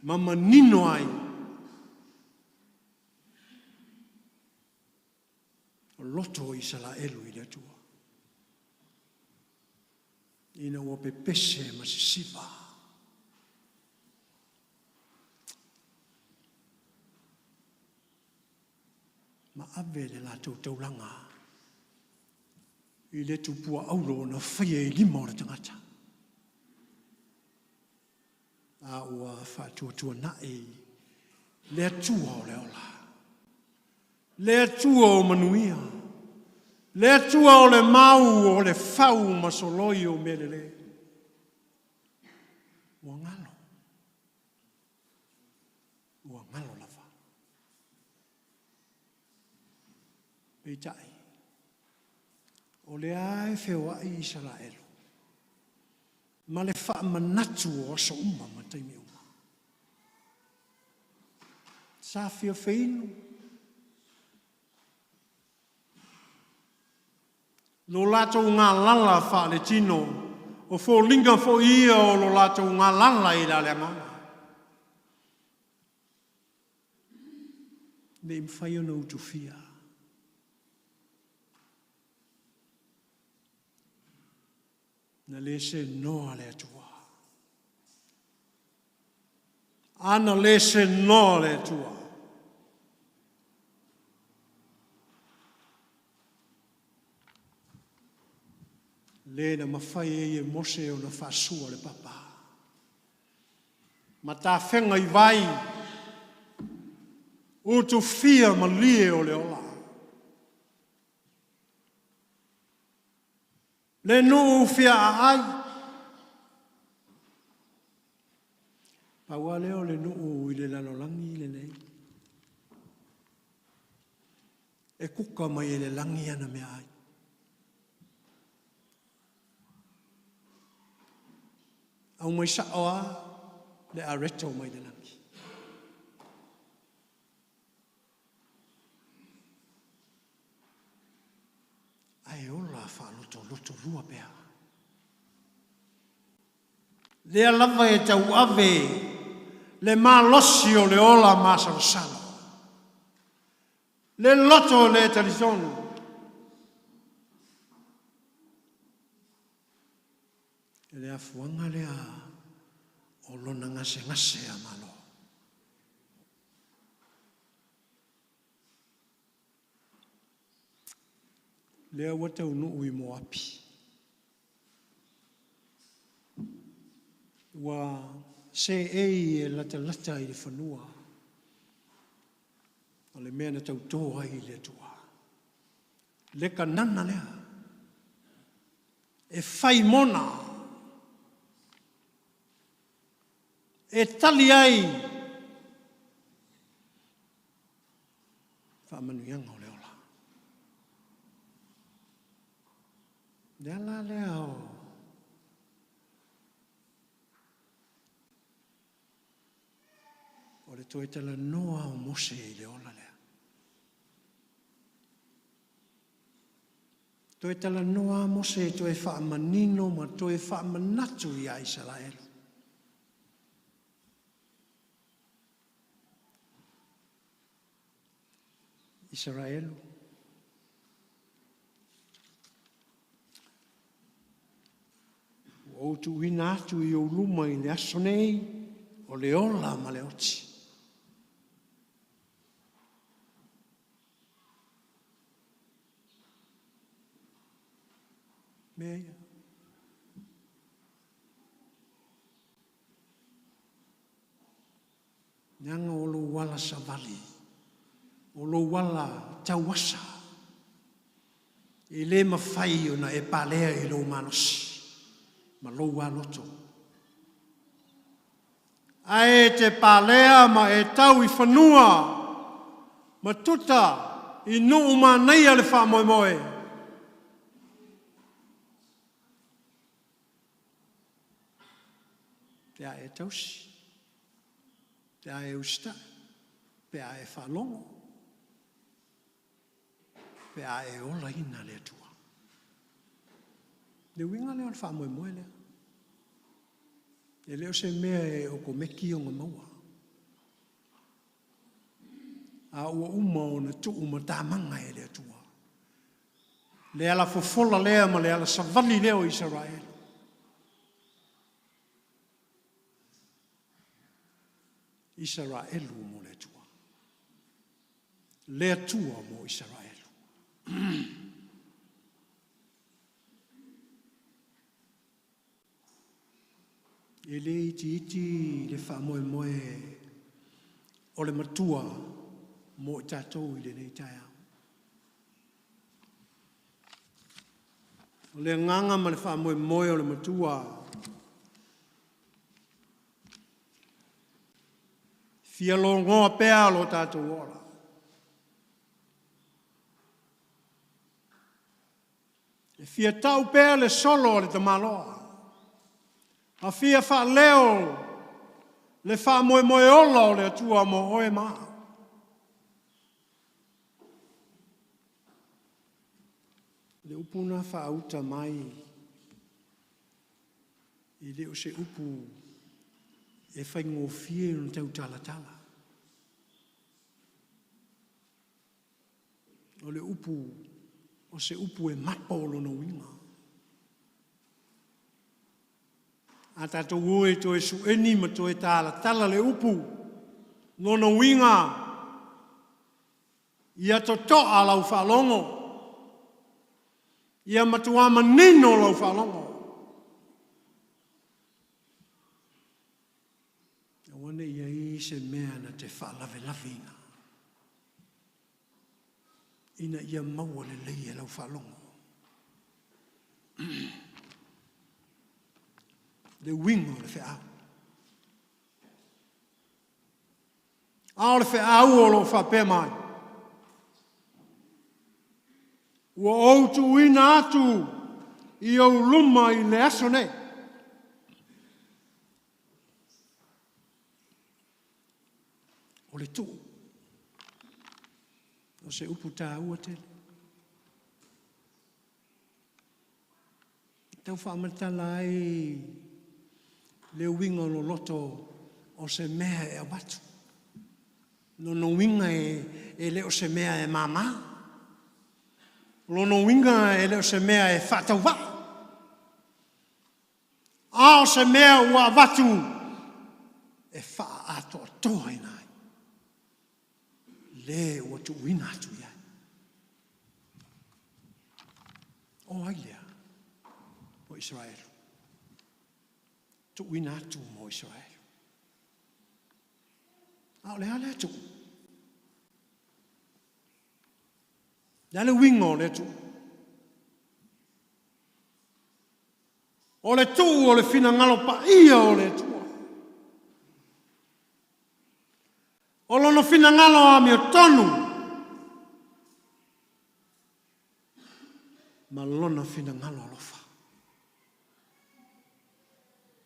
Mama nino ai. O loto Israelu I le atua. Ina ua pepese ma sisiva. Ma ave le lātou taulanga. I le tupua aulo na whaia I lima o le tangata. A ua whātua nae. Le atua o le ola. Le atua o manuia. Le atua o le mau o le whau masoloi o melele. Ua ngalo. Ua ngalo lava. Peitai. O le ae whewa I Israelu. Ma le wha manatu o aso uma ma taimi uma. Sa whia whainu. Lo lātou ngā lala wha le tino. O fō linga fō ia o lo lātou ngā lala I la le ngana. Le mwhai ona utufia. Na le se noa le atua. Ana le se noa le atua. Le na mawhai e mose o na whasua le papa. Ma tā whenga I vai. Utufia ma lie o le ola. Le NUU fia ai. Paua leo le NUU I le lalolangi le nei. E kuka mai e le langi ana mea ai. Au mai saoa le areto mai le langi. Ai ola fa loto rua pea. Le lava e tau ave le malosi o le ola masarosalo. Le loto le talisono. Le afuanga lea o lona ngase a malo. Lea wata unu I mo api. Wa se e lata I le whanua. O le mea na tautoa I le tua. Le ka nana lea. E whai mona. E tali ai. Whaamanuianga o le ola. Lea la lea o. O le toi tala noa o mose I le ola lea. Toi tala noa mose toi whaamanino ma toi whaamanatu I a Israelu. Israelu. O tu ina atu I o luma I le aso nei o le ola ma le oti. Mea. Nyanga o lo wala savali. O lo wala tauasa. I le mawhai o na e palea I lo manosi. Ma lo waloto. Ai te palea ma e tau I whanua. Ma tuta I nuu manei ale wha moe moe. Pea e tausi. Pea e usta. Pea e whalongo. Pea e ola ina le atua. Le winga leo le wha moe moe lea. E leo se mea e o komeki o ngā maua. A ua uma o na tuu ma tāmanga e lea tua. Le ala fofola lea ma le ala savali leo Israel. Israel mo le tua. Lea tua mo Israel. E le iti le wha moe moe o le matua mo I tātou I le nei tai au. O le nganga ma le wha moe moe o le matua. Fia lo ngoa pea lo tātou ora. E fia tau pea le solo o le tamaloa. A fia wha leo le wha moe moe ola o le atua mo oe maa. Le upuna wha auta mai I leo se upu e whaingo fie no tau talatala. O le upu, o se upu e mapolo no winga. A tato ue to e su eni ma to e talatala le upu, no no winga. Ia to toa lau whalongo. Ia matuama nino lau whalongo. Wane ia I se mea na te whalawe lawina. Ina ia maua le leia lau whalongo. Le wingo le wheau. Ao le wheau o lo whape mai. Ua outu ina atu I au luma I le aso nei. O le tuu. O se upu tā ua tele. Tau whaamatala ai le winga lo loto o se mea e awatu. No winga e leo se mea e mama. Lono winga e leo se mea e whatauwa. Ao se mea ua awatu e wha ato toa ina. Le ua tu wina atu ia. O ailea. O Israel. Tu wina atu mo Israel. Ao le ale atu. Dale wingo le atu. O le tu o le fina ngalo pa ia o le atu. O lono fina ngalo a mi o tonu. Ma lona fina ngalo alofa.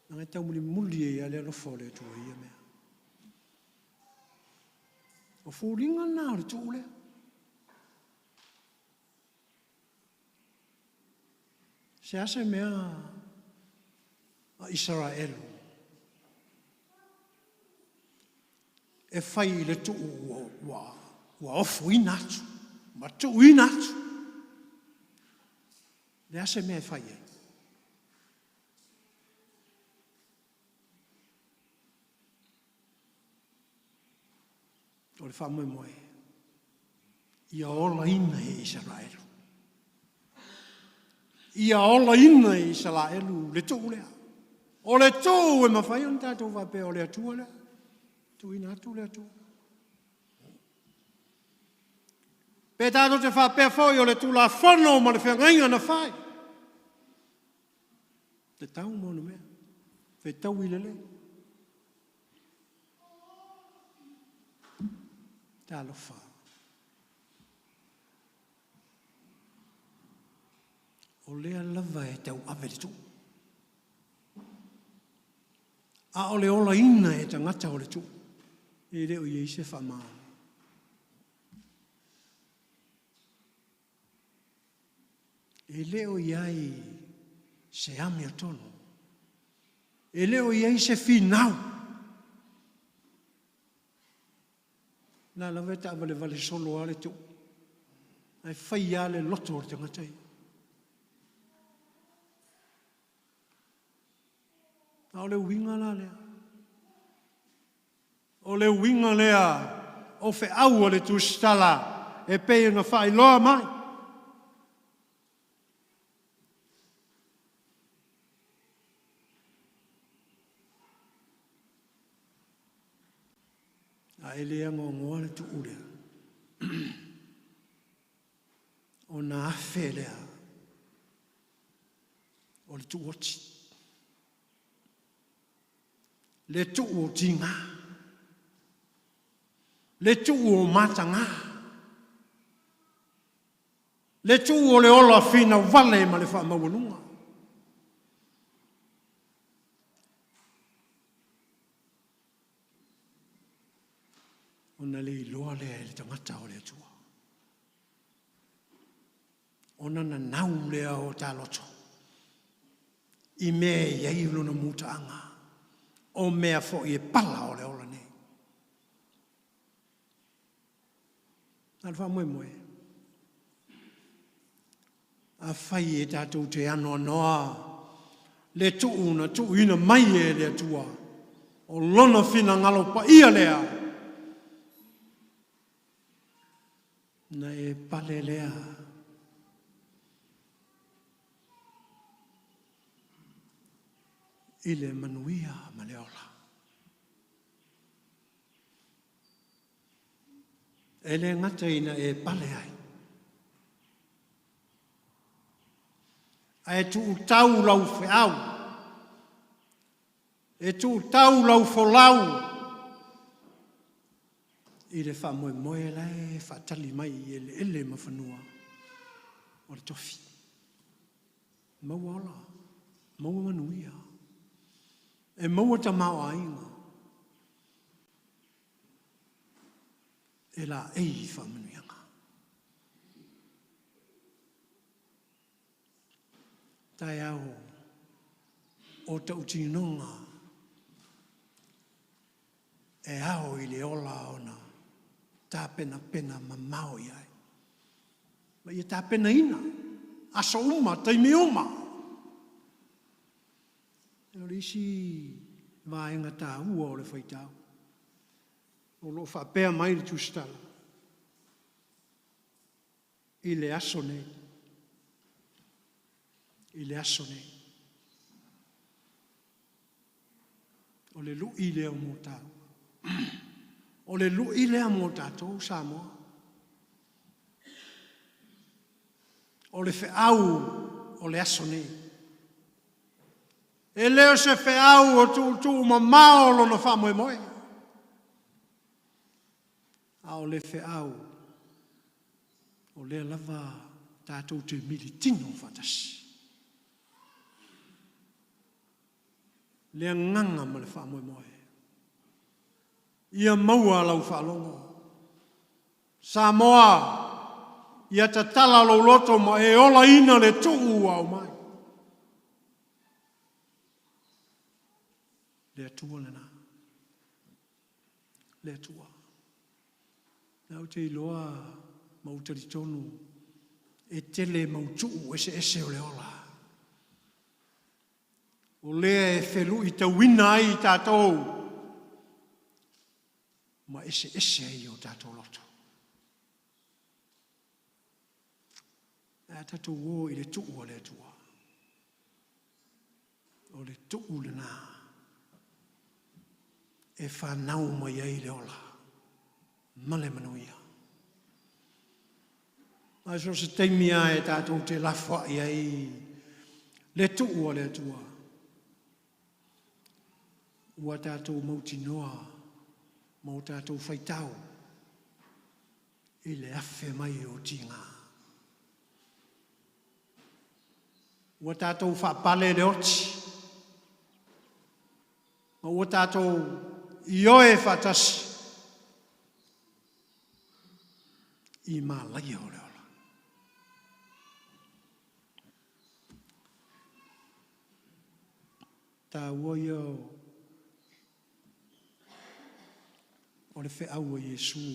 Nanga tau muli e ale alofa o le atu ia mea. O fōringa nā o le tu lea. Se ase mea a Israel. E whai le tu wa ofu inatu. Ma tu inatu. Le ase mea e whai e. O le wha moe moe. Ia ola ina e Israel. Ia ola ina e Israel le tu lea. O le tu e mawhai on tātou wape o le atua lea. Tu ina atu le atu. Pe tātou te whapea whoi o le tu la whano ma le whengainga na whai. Te tau monu mea. Fe tau i le le. Talofa. O lea lava e tau averitu. A o le ola ina e tangata o le tu. E reo i eise whamau. E leo iai se ame o tono. E leo iai se finau. Nā lawe ta avale vale solo ale tu. Ai whai ale loto o te ngatai. A o le winga la lea. O le winga lea o fe au o le tu stala e pei na whai loa mai. A elea ngoa le tu urea. O na afe lea. O le tu ochi. Le tu o tinga. Le tu o matanga. Le tu o le ola fina vale ma le wha mawalunga. Ona le iloa lea le tangata o le atua. Ona na nau lea o tā loto. I mea iei ulona mutaanga. O mea fo i e pala o le ola nei. Alfa moe moe. A whai e tātou te anoa noa. Le tuu na tuu ina mai e le atua. O lona fina ngalo pa ia lea. Na e pale lea. Ile manuia ma le ola. Ele ngata ina e pale ai. Ai tu tau lau feau. E tu tau lau folau. I le wha moe moe lai, wha tali mai i ele ma whanua. O le tofi. Maua ola. Maua manuia. E maua ta mau ainga. E la ei wha manuianga. Tai au. O tau tinonga. E au i le ola ona. Tā pena pena ma mau iai. Ma ia tā pena ina. Aso uma, taimi uma. E o risi vaenga tā ua o le whaitau. O lo whapea mai le tūstala. I le aso nei. I le aso nei. O le lu i lea o mō tāu. O le lu i lea mō tātou Samoa. O le wheau o le aso nei. E leo se wheau o tū ma maolo na whamoe moe. A o le wheau. O le lava tātou te mili tino whatasi. Le nganga ma le whamoe moe. Ia maua lau whalongo. Samoa, ia ta tala lo loto ma e ola ina le tuu au mai. Le atua lena. Le atua. Nau te iloa mautari tonu e tele mautuu ese o le ola. O lea e whelu i ta wina ai tātou. Ma ese ai o tātou loto. A tātou wō i le tuu o le atua. O le tuu le nā. E whanau mai ai le ola. Male manuia. A so se teimia e tātou te lafwa i ai. Le tuu o le atua. Ua tātou mauti noa. Mau tātou whaitau. I le afe mai o tinga. Ua tātou whapale le oti. Ua tātou ioe whatasi. I mā lai o le ola. Tā ua ia o le wheau o Iesu.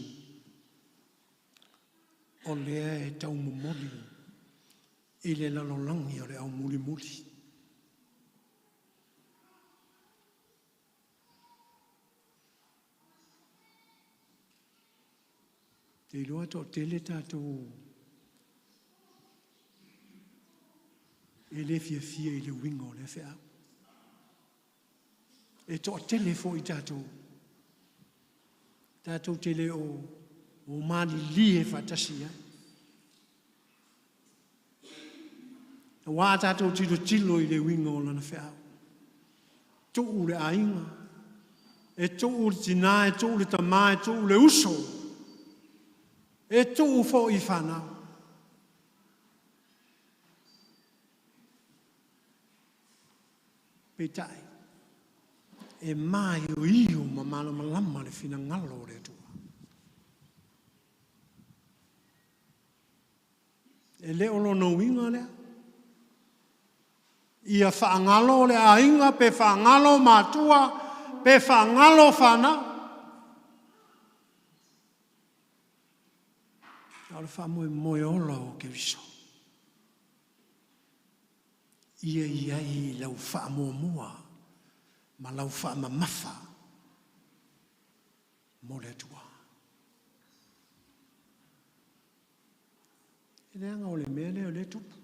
O lea e tau momoli. I le lalolangi o le au muli muli. Te iloa to tele tātou. E le fia i le wingo le whea. E to tele fo i tātou. Tātou tele o mani li e whatasi ai. Wā tātou tilo i le wingo lana whea. Tuu le ainga. E tuu le tina, e tuu le tama, e tuu le uso. E tuu fo i whanau. Peitai. E mai o iu ma malama le fina ngalo le tua. E le olo no winga lea. Ia whaangalo le ainga, pe whaangalo matua, pe whaangalo whanau. Aole whamoe moe ola o ke viso. Ia i lau whaamua mua, ma lau whaamamafa, mo le tua. E leanga o le mea leo le tupu.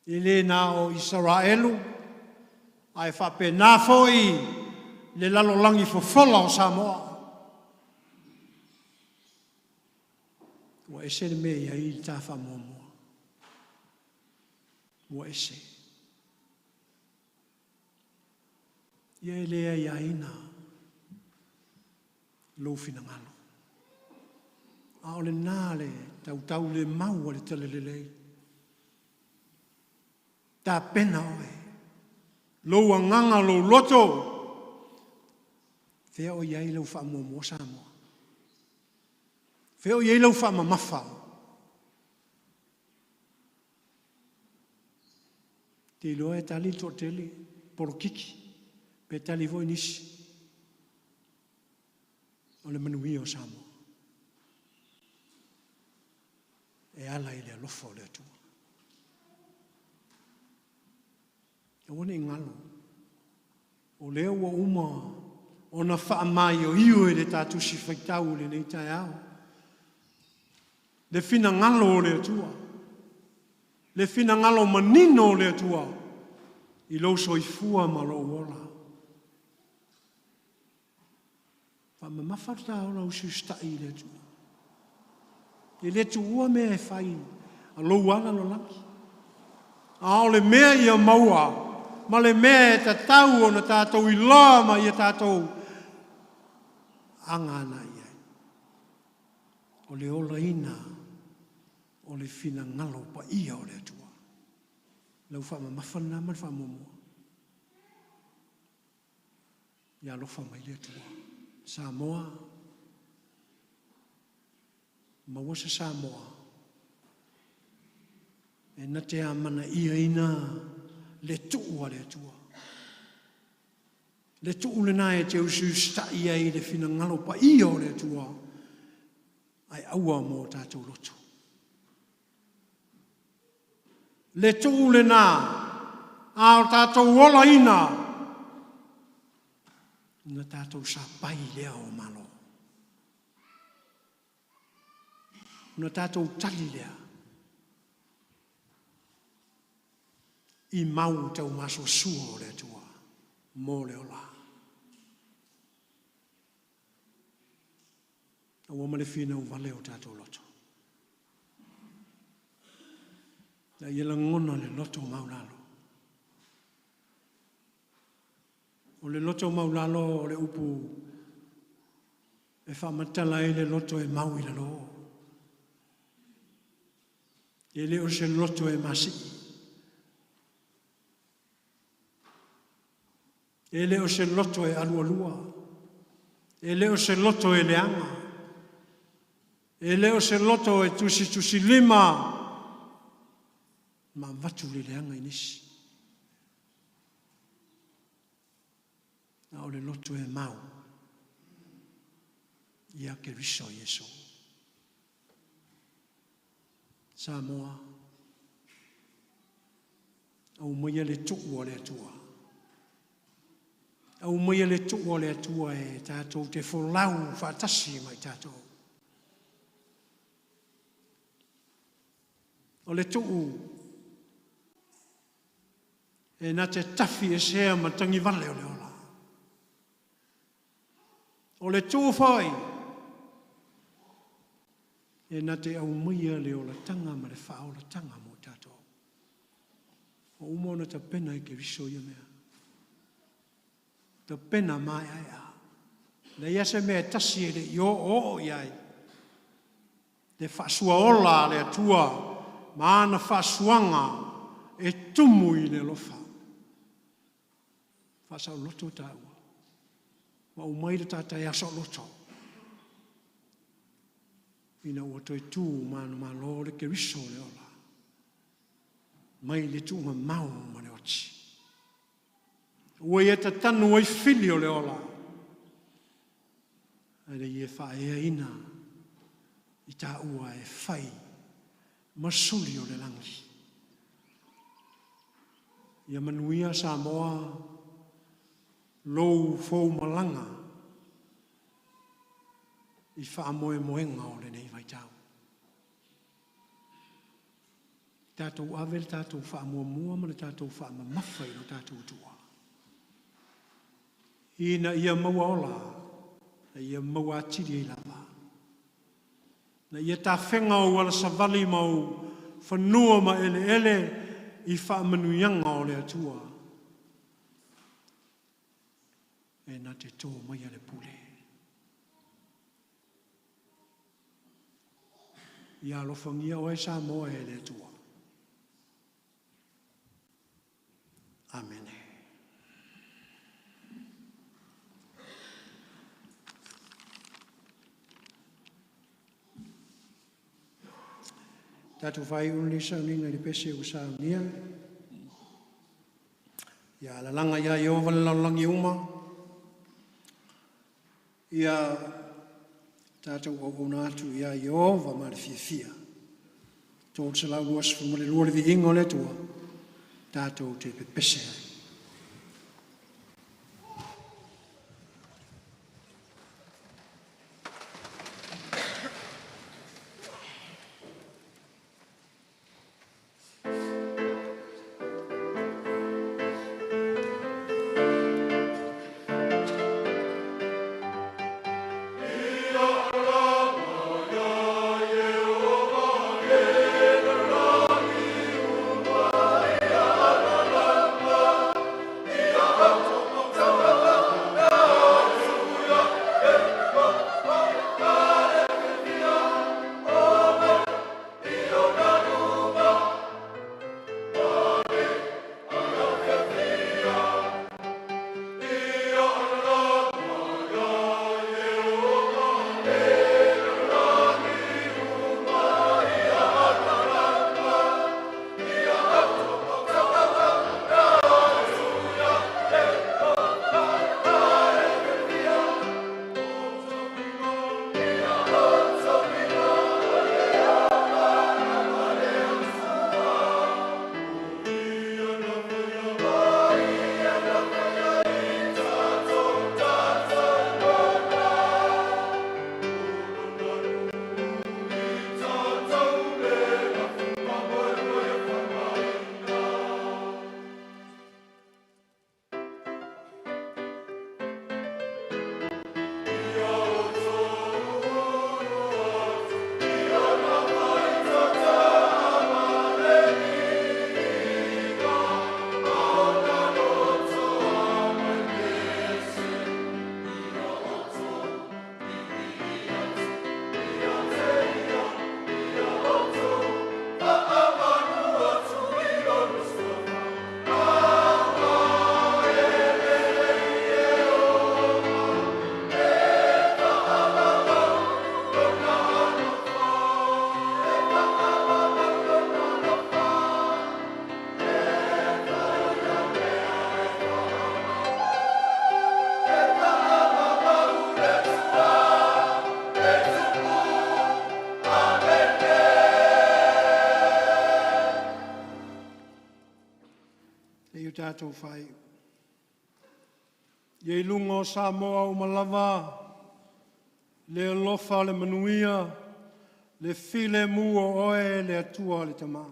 I le nā o Israelu, ai whapena foi le lalolangi fofola o Samoa. Ua ese le mea ia i tā whamoamoa. Ua ese. Ia e lea ia ina lofina ngalo. A o le nā le tau le mau le tele le lei. Tā pena oe. Lou anganga lou loto. Fea o iai lau whaamoamoa Samoa. Fea o iai lau whaamamafa. Te iloa e tali to tele, porokiki, pe tali voi nisi. O le manui o Samoa. E ala i le alofo le atua. E wane i ngalo. O leo wa uma o na whaamai o iu e le tātu si whaitau le nei tai au. Le fina ngalo o le atua. Le fina ngalo manino o le atua. I lo soifua ma lo wola. Whamamawhata o lau sustai le atua. E le tua mea e whai a lo wala lo laki. A o le mea ia maua. Ma le mea e tatau o na tātou i loa ma ia tātou angana ia. O le ola ina o le fina ngalo pa ia o le atua. Lau whamamawhana ma le whamomoa. Ia lofa mai le atua. Samoa. Mawasa Samoa. E na te amana ia ina le tuu a le atua. Le tuu le nae te usu stai ai le fina ngalo pa ia o le atua. Ai aua mo tātou loto. Le tuu le nā a o tātou ola ina. Na tātou sa pai lea o malo. Na tātou tali lea. I mau tau maso sua o le tua, mō le ola. A wama le whina o wale o tātou loto. Na iela ngona le loto maulalo. O le loto maulalo o le upu e whamatala e le loto e mau i la lo. E le o se loto e masi. E le o se loto e alua. E le o se loto e leanga. E le o se loto e tusi lima. Ma vatu le leanga inisi. Na o le loto e mau. Ia ke riso Yesu. Samoa. Au moia le tuku o le atua. Au moia le tuku o le atua e tātou te wholau whaatasi mai tātou. O le tuku e nā te tafi e sea ma tangi vale o le ola. O le tuku whai e nā te au moia le ola tanga ma le whao la tanga mo tātou. O umona ta pena i ke riso ia mea. Ta pena mai ai a. Le ia se mea tasi e le io o iai. Le whaasua ola le atua ma ana whaasuanga e tumu i le lofa. Whaasau loto tāua. Wa umaira tātai aso loto. Ina ua toi tū mana ma lo le ke riso le ola. Mai le tūnga mau ma le oti. Ua ia ta tanu ai fili o le ola. Aile ia whae ina i tā ua e whai masuri o le langi. Ia manuia sa moa lou fou malanga i wha moe moenga o le nei vai tau. Tātou avel, tātou wha mua mua, mana tātou wha mawhai no tātou tua. Ina ia maua ola, na ia maua atiri i lava. Na ia tā whenga o ala savali mau whanua ma ele i wha manuianga o le atua. E na te tō mai ale pule. Ia alofangia o e sa moa e le atua. Amen. Tatu whai uli sauninga li pese u saunia. Ia la langa ia Iova le laulangi uma. Ia tātou o unatu ia Iova ma le fia. Tō te lau uas fu le lua le vi ingo le tua. Tātou te pepese ai. La tau whai. Ye lungo sa moa o malava, le lofa le manuia, le file mua oe le atua le tama.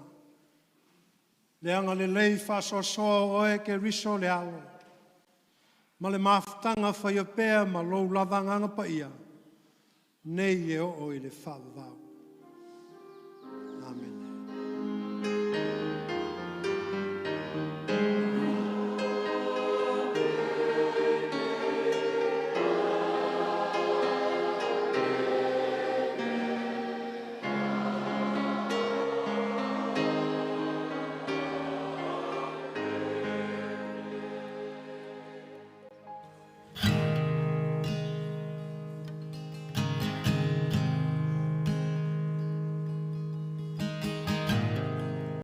Le anga le lei whasosoa oe ke riso le alo. Ma le maftanga whaia pēr ma lou lavanganga pa ia. Nei e o i le whawavau.